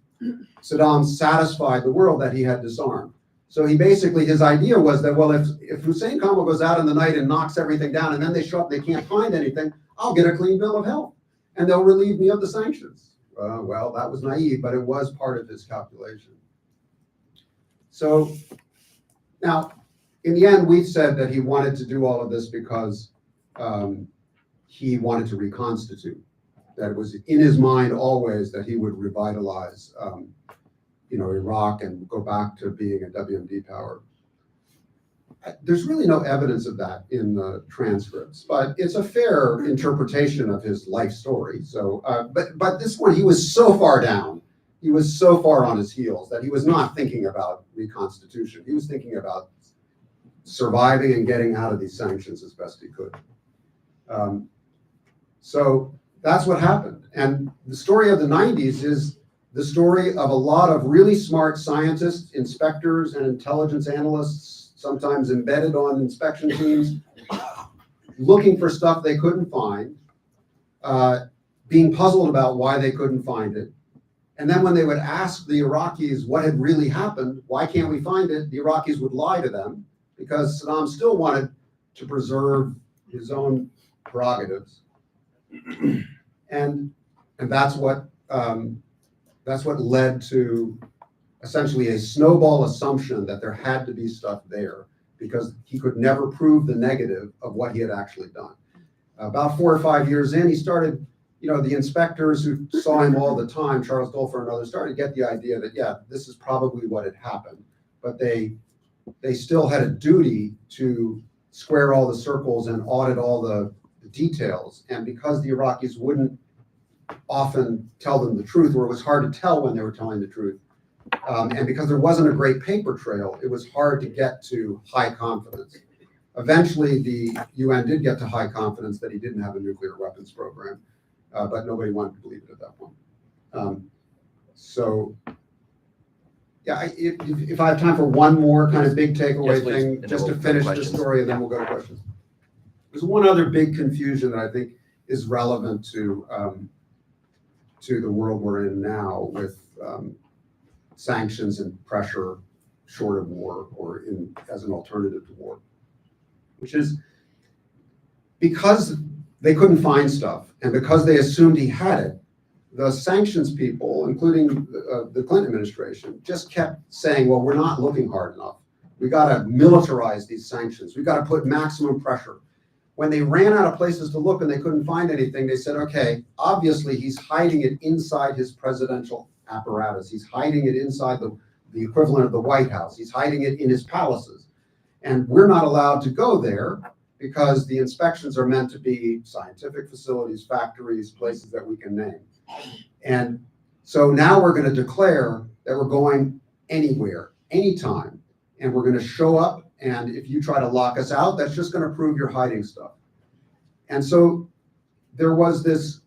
[SPEAKER 3] Saddam satisfied the world that he had disarmed. So he basically, his idea was that, well, if Hussein Kamal goes out in the night and knocks everything down, and then they show up, they can't find anything, I'll get a clean bill of health, and they'll relieve me of the sanctions. Well, that was naive, but it was part of his calculation. So now, in the end, we've said that he wanted to do all of this because he wanted to reconstitute. That it was in his mind always that he would revitalize Iraq and go back to being a WMD power. There's really no evidence of that in the transcripts, but it's a fair interpretation of his life story. So, but this one, he was so far down, he was so far on his heels that he was not thinking about reconstitution. He was thinking about surviving and getting out of these sanctions as best he could. So that's what happened. And the story of the 90s is the story of a lot of really smart scientists, inspectors, and intelligence analysts, sometimes embedded on inspection teams, looking for stuff they couldn't find, being puzzled about why they couldn't find it. And then when they would ask the Iraqis what had really happened, why can't we find it, the Iraqis would lie to them, because Saddam still wanted to preserve his own prerogatives. And that's what led to essentially a snowball assumption that there had to be stuff there, because he could never prove the negative of what he had actually done. About 4 or 5 years in, he started, the inspectors who saw him all the time, Charles Dolfer and others, started to get the idea that, yeah, this is probably what had happened. But they still had a duty to square all the circles and audit all the details. And because the Iraqis wouldn't often tell them the truth, or it was hard to tell when they were telling the truth, And because there wasn't a great paper trail, it was hard to get to high confidence. Eventually, the UN did get to high confidence that he didn't have a nuclear weapons program, but nobody wanted to believe it at that point. So, yeah, if I have time for one more kind of big takeaway
[SPEAKER 6] Yes, please.
[SPEAKER 3] thing,
[SPEAKER 6] And
[SPEAKER 3] just
[SPEAKER 6] then
[SPEAKER 3] to
[SPEAKER 6] we'll go to
[SPEAKER 3] finish the
[SPEAKER 6] questions.
[SPEAKER 3] story, and then we'll go to questions. There's one other big confusion that I think is relevant to the world we're in now with sanctions and pressure short of war or as an alternative to war, which is because they couldn't find stuff and because they assumed he had it, the sanctions people, including the Clinton administration, just kept saying, well, we're not looking hard enough. We got to militarize these sanctions. We got to put maximum pressure. When they ran out of places to look and they couldn't find anything, they said, okay, obviously he's hiding it inside his presidential apparatus. He's hiding it inside the equivalent of the White House. He's hiding it in his palaces. And we're not allowed to go there because the inspections are meant to be scientific facilities, factories, places that we can name. And so now we're going to declare that we're going anywhere, anytime, and we're going to show up. And if you try to lock us out, that's just going to prove you're hiding stuff. And so there was this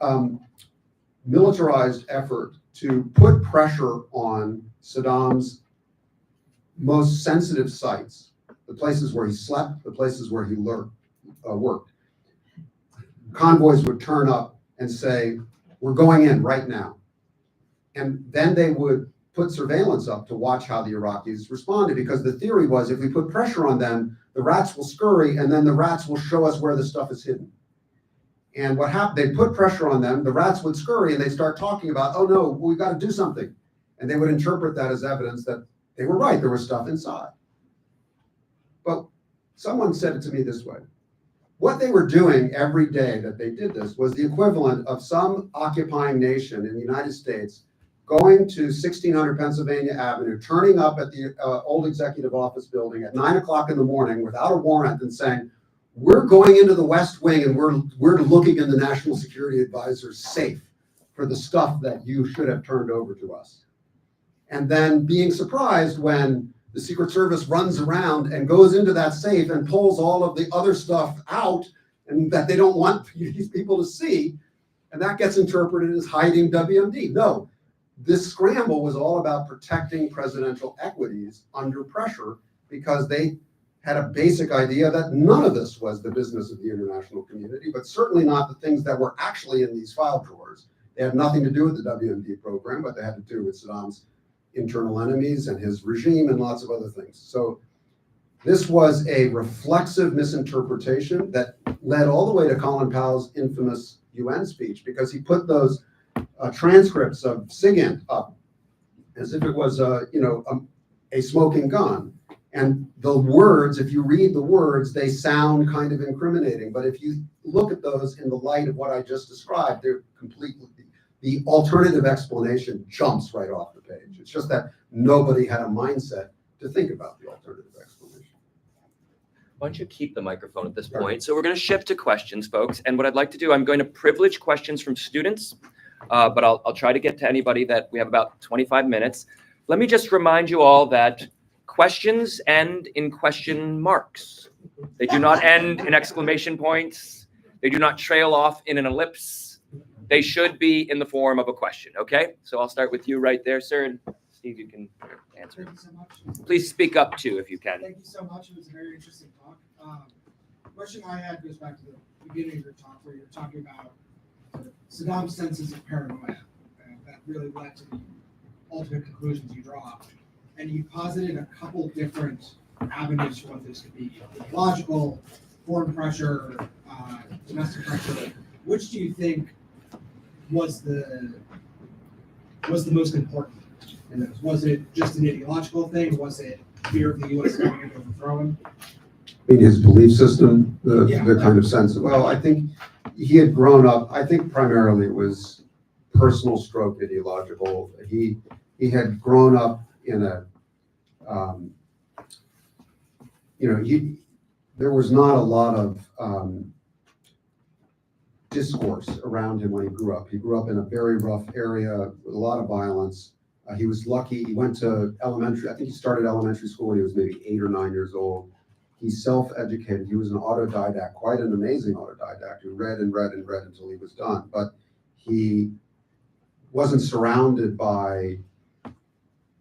[SPEAKER 3] militarized effort to put pressure on Saddam's most sensitive sites, the places where he slept, the places where he worked. Convoys would turn up and say, we're going in right now. And then they would put surveillance up to watch how the Iraqis responded, because the theory was if we put pressure on them, the rats will scurry and then the rats will show us where the stuff is hidden. And what happened, they put pressure on them, the rats would scurry and they'd start talking about, oh no, we've got to do something. And they would interpret that as evidence that they were right, there was stuff inside. But someone said it to me this way. What they were doing every day that they did this was the equivalent of some occupying nation in the United States going to 1600 Pennsylvania Avenue, turning up at the old executive office building at 9 o'clock in the morning without a warrant and saying, we're going into the West Wing and we're looking in the National Security Advisor's safe for the stuff that you should have turned over to us. And then being surprised when the Secret Service runs around and goes into that safe and pulls all of the other stuff out and that they don't want these people to see. And that gets interpreted as hiding WMD. No, this scramble was all about protecting presidential equities under pressure because they had a basic idea that none of this was the business of the international community, but certainly not the things that were actually in these file drawers. They had nothing to do with the WMD program, but they had to do with Saddam's internal enemies and his regime and lots of other things. So this was a reflexive misinterpretation that led all the way to Colin Powell's infamous UN speech, because he put those transcripts of SIGINT up as if it was a smoking gun. And the words, if you read the words, they sound kind of incriminating. But if you look at those in the light of what I just described, they're completely, the alternative explanation jumps right off the page. It's just that nobody had a mindset to think about the alternative explanation.
[SPEAKER 6] Why don't you keep the microphone at this point? So we're going to shift to questions, folks. And what I'd like to do, I'm going to privilege questions from students, but I'll try to get to anybody that we have about 25 minutes. Let me just remind you all that questions end in question marks. They do not end in exclamation points. They do not trail off in an ellipse. They should be in the form of a question, okay? So I'll start with you right there, sir, and Steve, you can answer.
[SPEAKER 7] Thank you so much.
[SPEAKER 6] Please speak up too, if you can.
[SPEAKER 7] Thank you so much. It was a very interesting talk. Question I had goes back to the beginning of your talk, where you're talking about Saddam's senses of paranoia that really led to the ultimate conclusions you draw. And you posited a couple different avenues for what this could be: logical, foreign pressure, domestic pressure. Which do you think was the most important in those? Was it just an ideological thing? Was it fear of the U.S. government overthrowing?
[SPEAKER 3] In his belief system, the
[SPEAKER 7] Yeah.
[SPEAKER 3] kind of sense of, well, I think he had grown up, I think primarily it was personal stroke ideological. He had grown up in a, there was not a lot of discourse around him when he grew up. He grew up in a very rough area with a lot of violence. He was lucky. He went to elementary. I think he started elementary school when he was maybe 8 or 9 years old. He self-educated. He was an autodidact, quite an amazing autodidact who read and read and read until he was done. But he wasn't surrounded by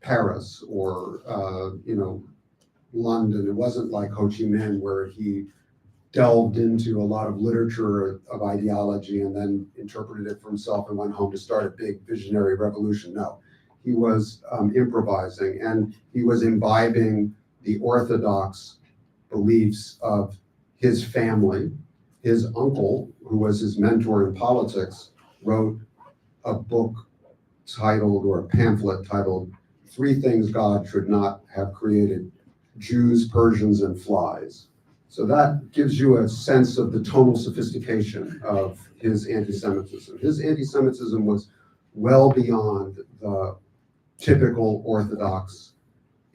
[SPEAKER 3] Paris or London. It wasn't like Ho Chi Minh, where he delved into a lot of literature of ideology and then interpreted it for himself and went home to start a big visionary revolution. No, he was improvising, and he was imbibing the orthodox beliefs of his family. His uncle, who was his mentor in politics, wrote a book titled, or a pamphlet titled, "Three Things God Should Not Have Created: Jews, Persians, and Flies." So that gives you a sense of the tonal sophistication of his anti-Semitism. His anti-Semitism was well beyond the typical Orthodox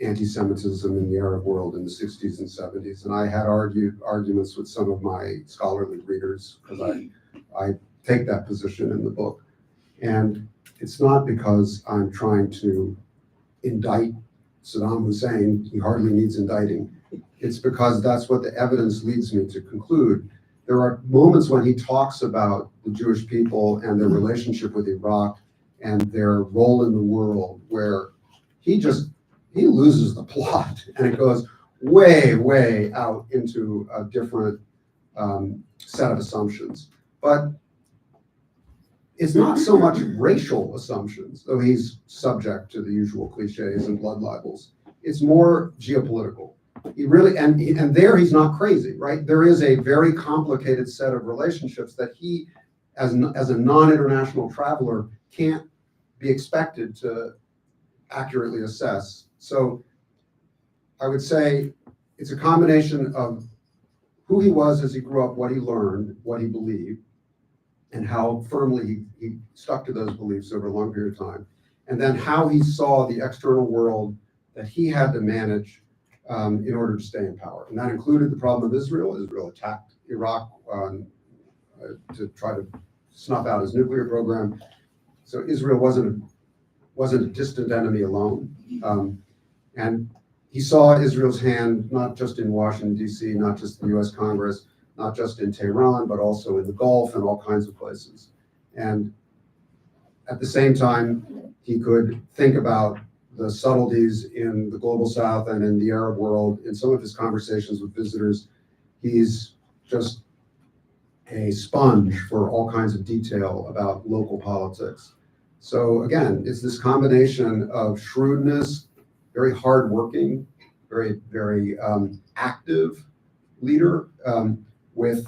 [SPEAKER 3] anti-Semitism in the Arab world in the 60s and 70s. And I had arguments with some of my scholarly readers, because I take that position in the book. And it's not because I'm trying to indict Saddam Hussein. He hardly needs indicting. It's because that's what the evidence leads me to conclude. There are moments when he talks about the Jewish people and their relationship with Iraq and their role in the world, where he loses the plot, and it goes way, way out into a different set of assumptions. But it's not so much racial assumptions, though he's subject to the usual cliches and blood libels. It's more geopolitical. He really, and there he's not crazy, right? There is a very complicated set of relationships that he, as a non-international traveler, can't be expected to accurately assess. So I would say it's a combination of who he was as he grew up, what he learned, what he believed, and how firmly he stuck to those beliefs over a long period of time, and then how he saw the external world that he had to manage in order to stay in power. And that included the problem of Israel. Israel attacked Iraq to try to snuff out his nuclear program. So Israel wasn't a distant enemy alone. And he saw Israel's hand not just in Washington, D.C., not just in the U.S. Congress, not just in Tehran, but also in the Gulf and all kinds of places. And at the same time, he could think about the subtleties in the global South and in the Arab world. In some of his conversations with visitors, he's just a sponge for all kinds of detail about local politics. So again, it's this combination of shrewdness, very hardworking, very, very active leader, with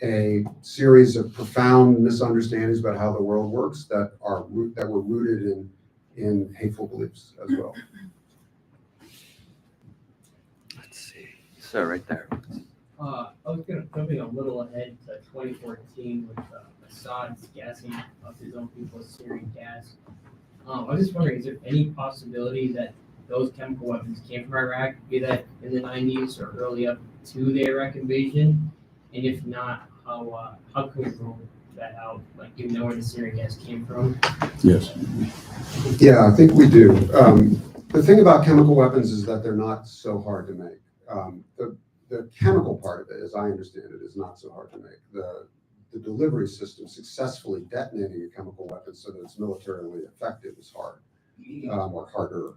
[SPEAKER 3] a series of profound misunderstandings about how the world works that were rooted in hateful beliefs as well.
[SPEAKER 6] Let's see. So right there.
[SPEAKER 8] I was jumping a little ahead to 2014 with Assad's gassing of his own people with Syrian gas. I was just wondering, is there any possibility that those chemical weapons came from Iraq, be that in the 90s or early up to the Iraq invasion? And if not, how can we rule that out? Like, do you know where the Syrian gas came from?
[SPEAKER 5] Yes.
[SPEAKER 3] Yeah, I think we do. The thing about chemical weapons is that they're not so hard to make. The chemical part of it, as I understand it, is not so hard to make. The delivery system, successfully detonating a chemical weapon so that it's militarily effective, is hard, or harder.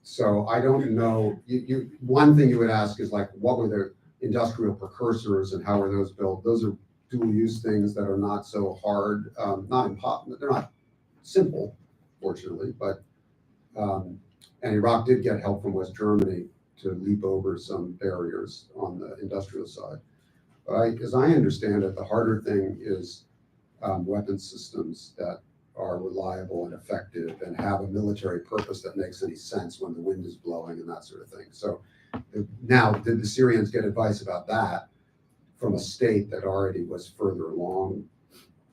[SPEAKER 3] So I don't know. One thing you would ask is, like, what were the industrial precursors and how were those built? Those are dual-use things that are not so hard, not impossible. They're not simple, fortunately, but and Iraq did get help from West Germany to leap over some barriers on the industrial side. But as I understand it, the harder thing is weapon systems that are reliable and effective and have a military purpose that makes any sense when the wind is blowing and that sort of thing. So now, did the Syrians get advice about that from a state that already was further along,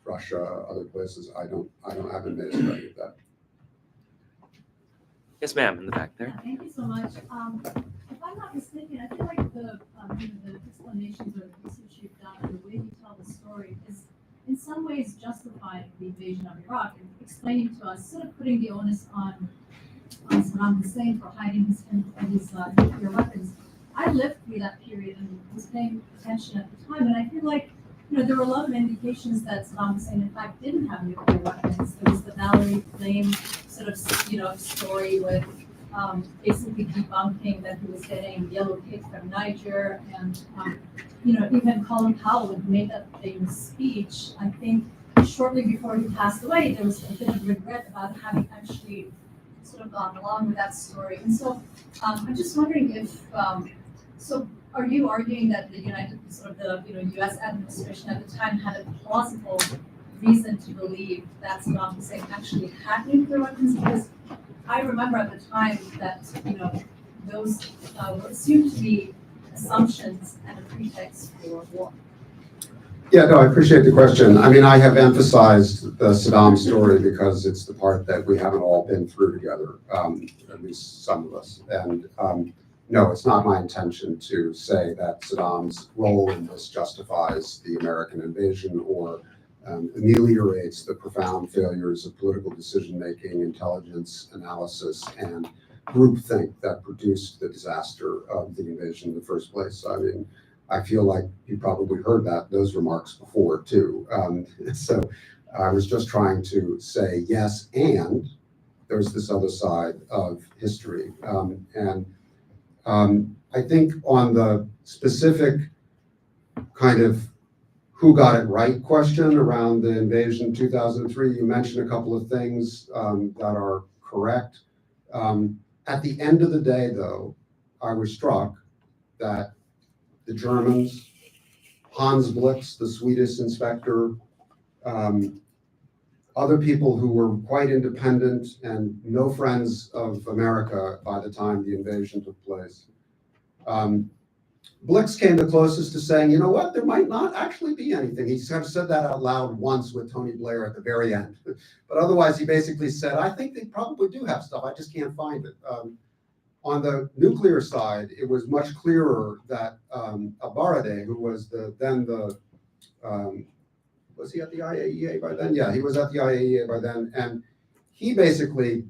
[SPEAKER 3] Russia, other places? I haven't made a study of that.
[SPEAKER 6] Yes, ma'am, in the back there.
[SPEAKER 9] Thank you so much. If I'm not mistaken, I feel like the explanations or the research you've done, or the way you tell the story is in some ways justified the invasion of Iraq and explaining to us, sort of putting the onus on Saddam Hussein for hiding his nuclear weapons. I lived through that period and was paying attention at the time, and I feel like, there were a lot of indications that Saddam Hussein, in fact, didn't have nuclear weapons. There was the Valerie Flame sort of, story with basically debunking that he was getting yellow cake from Niger, and even Colin Powell, who made that famous speech, I think shortly before he passed away, there was a bit of regret about having actually sort of gone along with that story. And so I'm just wondering if, so are you arguing that the U.S. administration at the time had a plausible reason to believe that Saddam Hussein actually had nuclear weapons? Because I remember at the time that, those assumed to be assumptions and a pretext for war.
[SPEAKER 3] Yeah, no, I appreciate the question. I mean, I have emphasized the Saddam story because it's the part that we haven't all been through together, at least some of us. And no, it's not my intention to say that Saddam's role in this justifies the American invasion or ameliorates the profound failures of political decision-making, intelligence analysis, and groupthink that produced the disaster of the invasion in the first place. I mean, I feel like you probably heard those remarks before too. So I was just trying to say yes, and there's this other side of history. I think on the specific kind of who got it right question around the invasion in 2003, you mentioned a couple of things that are correct. At the end of the day, though, I was struck that the Germans, Hans Blix, the Swedish inspector, other people who were quite independent and no friends of America by the time the invasion took place. Blix came the closest to saying, you know what, there might not actually be anything. He kind of said that out loud once with Tony Blair at the very end. But otherwise, he basically said, I think they probably do have stuff, I just can't find it. On the nuclear side, it was much clearer that Abarade, who was was he at the IAEA by then? Yeah, he was at the IAEA by then. And he basically,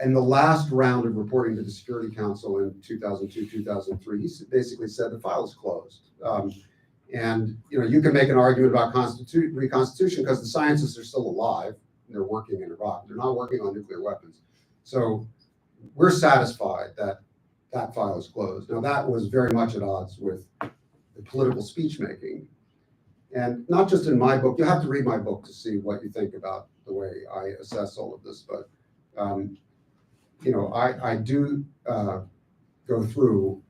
[SPEAKER 3] in the last round of reporting to the Security Council in 2002, 2003, he basically said the file is closed. And you can make an argument about reconstitution because the scientists are still alive and they're working in Iraq. They're not working on nuclear weapons. So we're satisfied that that file is closed. Now that was very much at odds with the political speech making. And not just in my book, you have to read my book to see what you think about the way I assess all of this. But, I do go through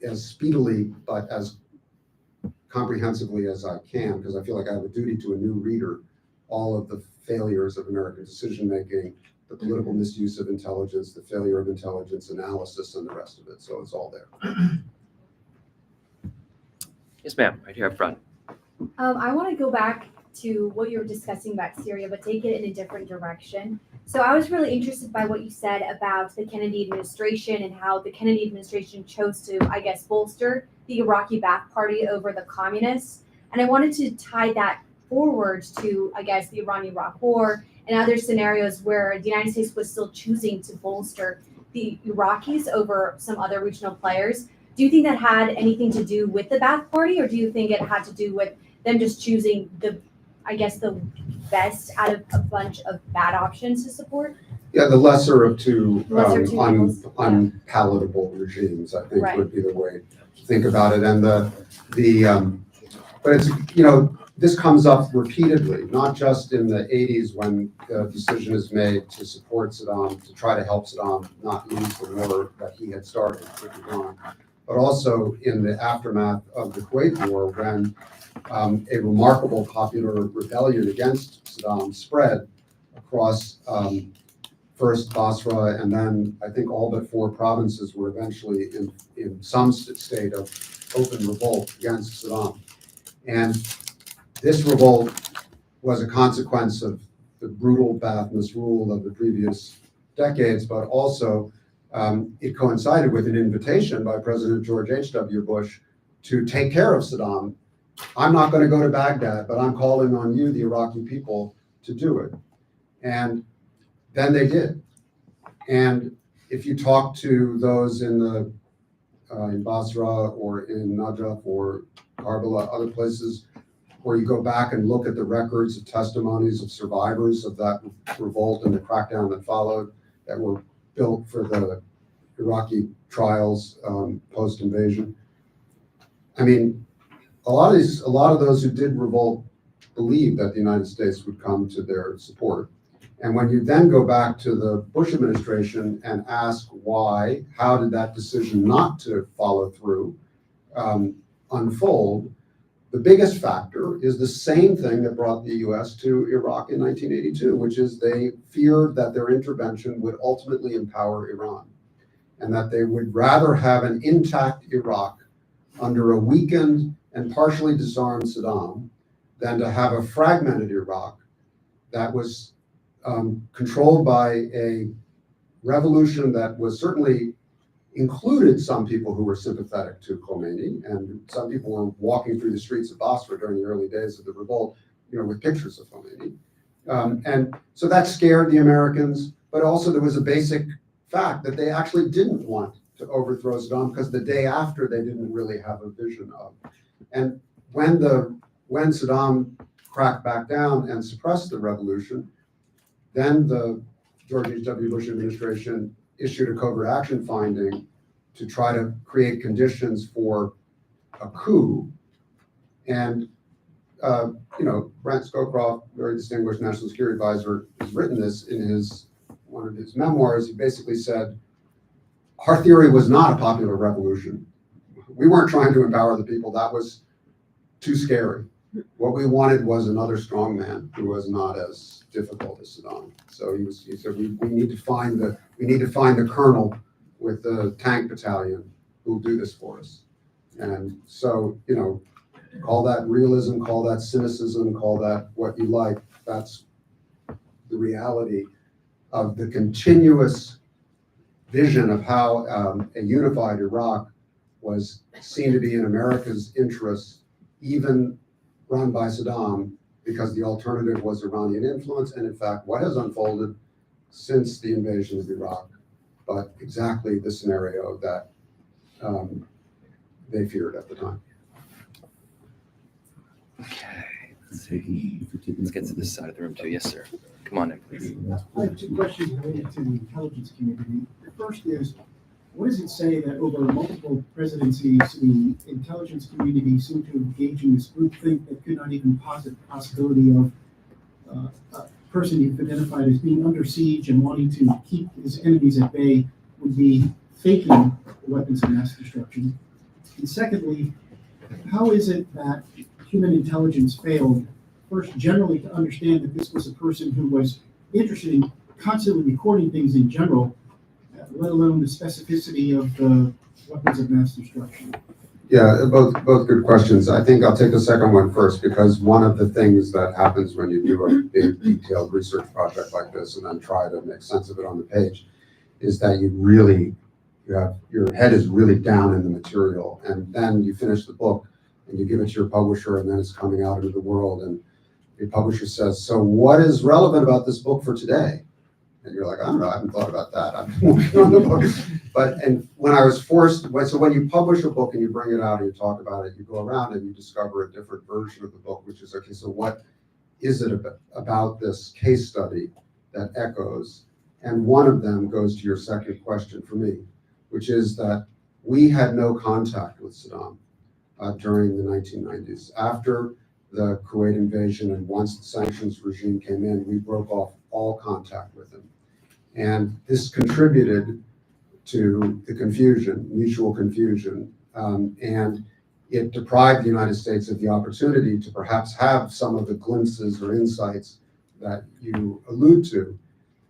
[SPEAKER 3] as speedily, but as comprehensively as I can, because I feel like I have a duty to a new reader, all of the failures of American decision-making, the political misuse of intelligence, the failure of intelligence analysis, and the rest of it. So it's all there.
[SPEAKER 6] Yes, ma'am, right here up front.
[SPEAKER 10] I want to go back to what you were discussing about Syria, but take it in a different direction. So I was really interested by what you said about the Kennedy administration and how the Kennedy administration chose to, I guess, bolster the Iraqi Ba'ath Party over the communists. And I wanted to tie that forward to, I guess, the Iran-Iraq War and other scenarios where the United States was still choosing to bolster the Iraqis over some other regional players. Do you think that had anything to do with the Ba'ath Party, or do you think it had to do with them just choosing the best out of a bunch of bad options to support?
[SPEAKER 3] Yeah, the lesser of two,
[SPEAKER 10] evils.
[SPEAKER 3] unpalatable regimes, I think,
[SPEAKER 10] Right.
[SPEAKER 3] would be the way to think about it. And but it's, this comes up repeatedly, not just in the 80s when the decision is made to support Saddam, to try to help Saddam not lose the war that he had started with Iran, but also in the aftermath of the Kuwait War when a remarkable popular rebellion against Saddam spread across first Basra, and then I think all but 4 provinces were eventually in some state of open revolt against Saddam. And this revolt was a consequence of the brutal Ba'ath misrule of the previous decades, but also it coincided with an invitation by President George H.W. Bush to take care of Saddam I'm not going to go to Baghdad, but I'm calling on you, the Iraqi people, to do it. And then they did. And if you talk to those in Basra or in Najaf or Karbala, other places, where you go back and look at the records of testimonies of survivors of that revolt and the crackdown that followed, that were built for the Iraqi trials post-invasion. I mean, a lot of those who did revolt believed that the United States would come to their support. And when you then go back to the Bush administration and ask why, how did that decision not to follow through unfold, the biggest factor is the same thing that brought the US to Iraq in 1982, which is they feared that their intervention would ultimately empower Iran, and that they would rather have an intact Iraq under a weakened and partially disarmed Saddam than to have a fragmented Iraq that was controlled by a revolution that was certainly included some people who were sympathetic to Khomeini, and some people were walking through the streets of Basra during the early days of the revolt, with pictures of Khomeini. And so that scared the Americans, but also there was a basic fact that they actually didn't want to overthrow Saddam, because the day after they didn't really have a vision of. And when Saddam cracked back down and suppressed the revolution, then the George H.W. Bush administration issued a covert action finding to try to create conditions for a coup. And, Brent Scowcroft, very distinguished national security advisor, has written this in one of his memoirs. He basically said, our theory was not a popular revolution. We weren't trying to empower the people. That was too scary. What we wanted was another strongman who was not as difficult as Saddam. So he said we need to find the colonel with the tank battalion who will do this for us. And so, call that realism, call that cynicism, call that what you like. That's the reality of the continuous vision of how a unified Iraq was seen to be in America's interests, even run by Saddam, because the alternative was Iranian influence, and in fact, what has unfolded since the invasion of Iraq, but exactly the scenario that they feared at the time.
[SPEAKER 6] Okay, let's see. Let's get to this side of the room too. Yes, sir. Come on in, please.
[SPEAKER 11] I have two questions related to the intelligence community. The first is, what does it say that over multiple presidencies, the intelligence community seemed to engage in this groupthink that could not even posit the possibility of a person you've identified as being under siege and wanting to keep his enemies at bay would be faking weapons of mass destruction? And secondly, how is it that human intelligence failed, first, generally to understand that this was a person who was interested in constantly recording things in general, let alone the specificity of the weapons of mass destruction?
[SPEAKER 3] Yeah, both good questions. I think I'll take the second one first, because one of the things that happens when you do a big detailed research project like this and then try to make sense of it on the page is that your head is really down in the material, and then you finish the book and you give it to your publisher, and then it's coming out into the world, and your publisher says, so what is relevant about this book for today? And you're like, I don't know, I haven't thought about that. I've been working on the book. And when I was so when you publish a book and you bring it out and you talk about it, you go around and you discover a different version of the book, which is, okay, so what is it about this case study that echoes? And one of them goes to your second question for me, which is that we had no contact with Saddam during the 1990s. After the Kuwait invasion and once the sanctions regime came in, we broke off all contact with him. And this contributed to the confusion, mutual confusion, and it deprived the United States of the opportunity to perhaps have some of the glimpses or insights that you allude to.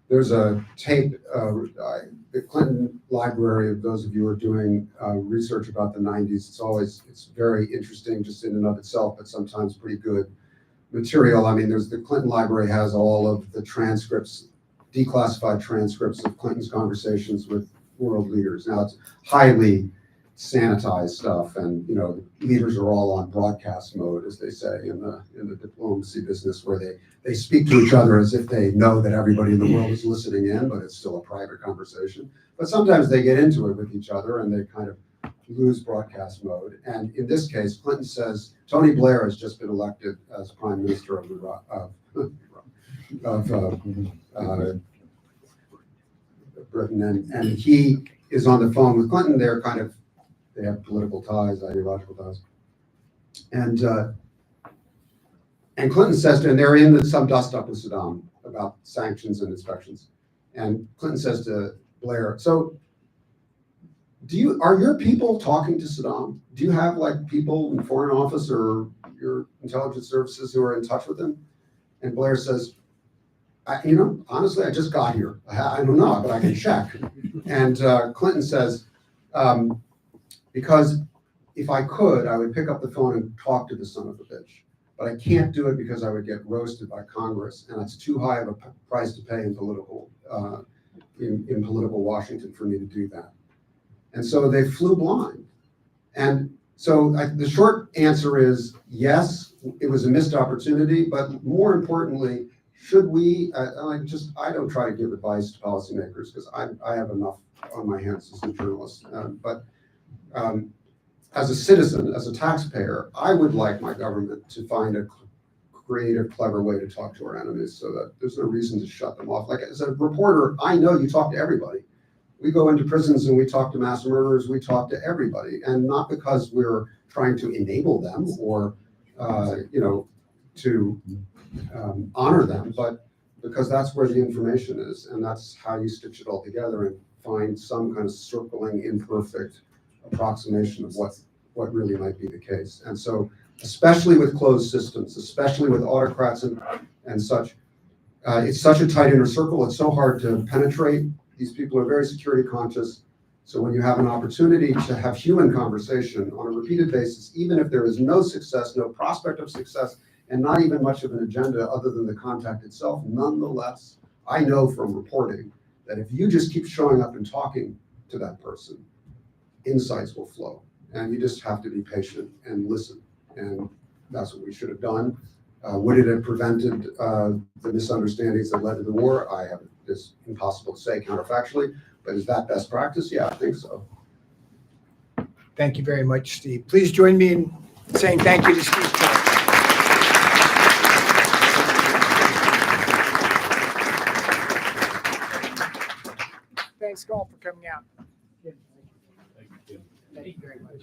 [SPEAKER 3] There's a tape, the Clinton Library, of those of you who are doing research about the 90s, it's very interesting just in and of itself, but sometimes pretty good material. I mean, the Clinton Library has all of the transcripts, declassified transcripts of Clinton's conversations with world leaders. Now, it's highly sanitize stuff, and leaders are all on broadcast mode, as they say in the diplomacy business, where they speak to each other as if they know that everybody in the world is listening in, but it's still a private conversation. But sometimes they get into it with each other and they kind of lose broadcast mode. And in this case, Clinton says Tony Blair has just been elected as Prime Minister of Britain, and he is on the phone with Clinton. They have political ties, ideological ties. And Clinton says to, and they're in some dust up with Saddam about sanctions and inspections. And Clinton says to Blair, so are your people talking to Saddam? Do you have people in Foreign Office or your intelligence services who are in touch with him? And Blair says, honestly, I just got here. I don't know, but I can check. And Clinton says, because if I could, I would pick up the phone and talk to the son of a bitch. But I can't do it because I would get roasted by Congress, and it's too high of a price to pay in political Washington for me to do that. And so they flew blind. And so the short answer is yes, it was a missed opportunity, but more importantly, should we, I don't try to give advice to policymakers because I have enough on my hands as a journalist. But as a citizen, as a taxpayer, I would like my government to find a creative, clever way to talk to our enemies so that there's no reason to shut them off. Like as a reporter, I know you talk to everybody. We go into prisons and we talk to mass murderers, we talk to everybody. And not because we're trying to enable them or, to honor them, but because that's where the information is. And that's how you stitch it all together and find some kind of circling, imperfect approximation of what really might be the case. And so, especially with closed systems, especially with autocrats and such, it's such a tight inner circle. It's so hard to penetrate. These people are very security conscious. So when you have an opportunity to have human conversation on a repeated basis, even if there is no success, no prospect of success, and not even much of an agenda other than the contact itself, nonetheless, I know from reporting that if you just keep showing up and talking to that person, insights will flow. And you just have to be patient and listen. And that's what we should have done. Would it have prevented the misunderstandings that led to the war? It's impossible to say counterfactually, but is that best practice? Yeah, I think so.
[SPEAKER 1] Thank you very much, Steve. Please join me in saying thank you to Steve. Thanks, Coll, for coming out. Thank you very much.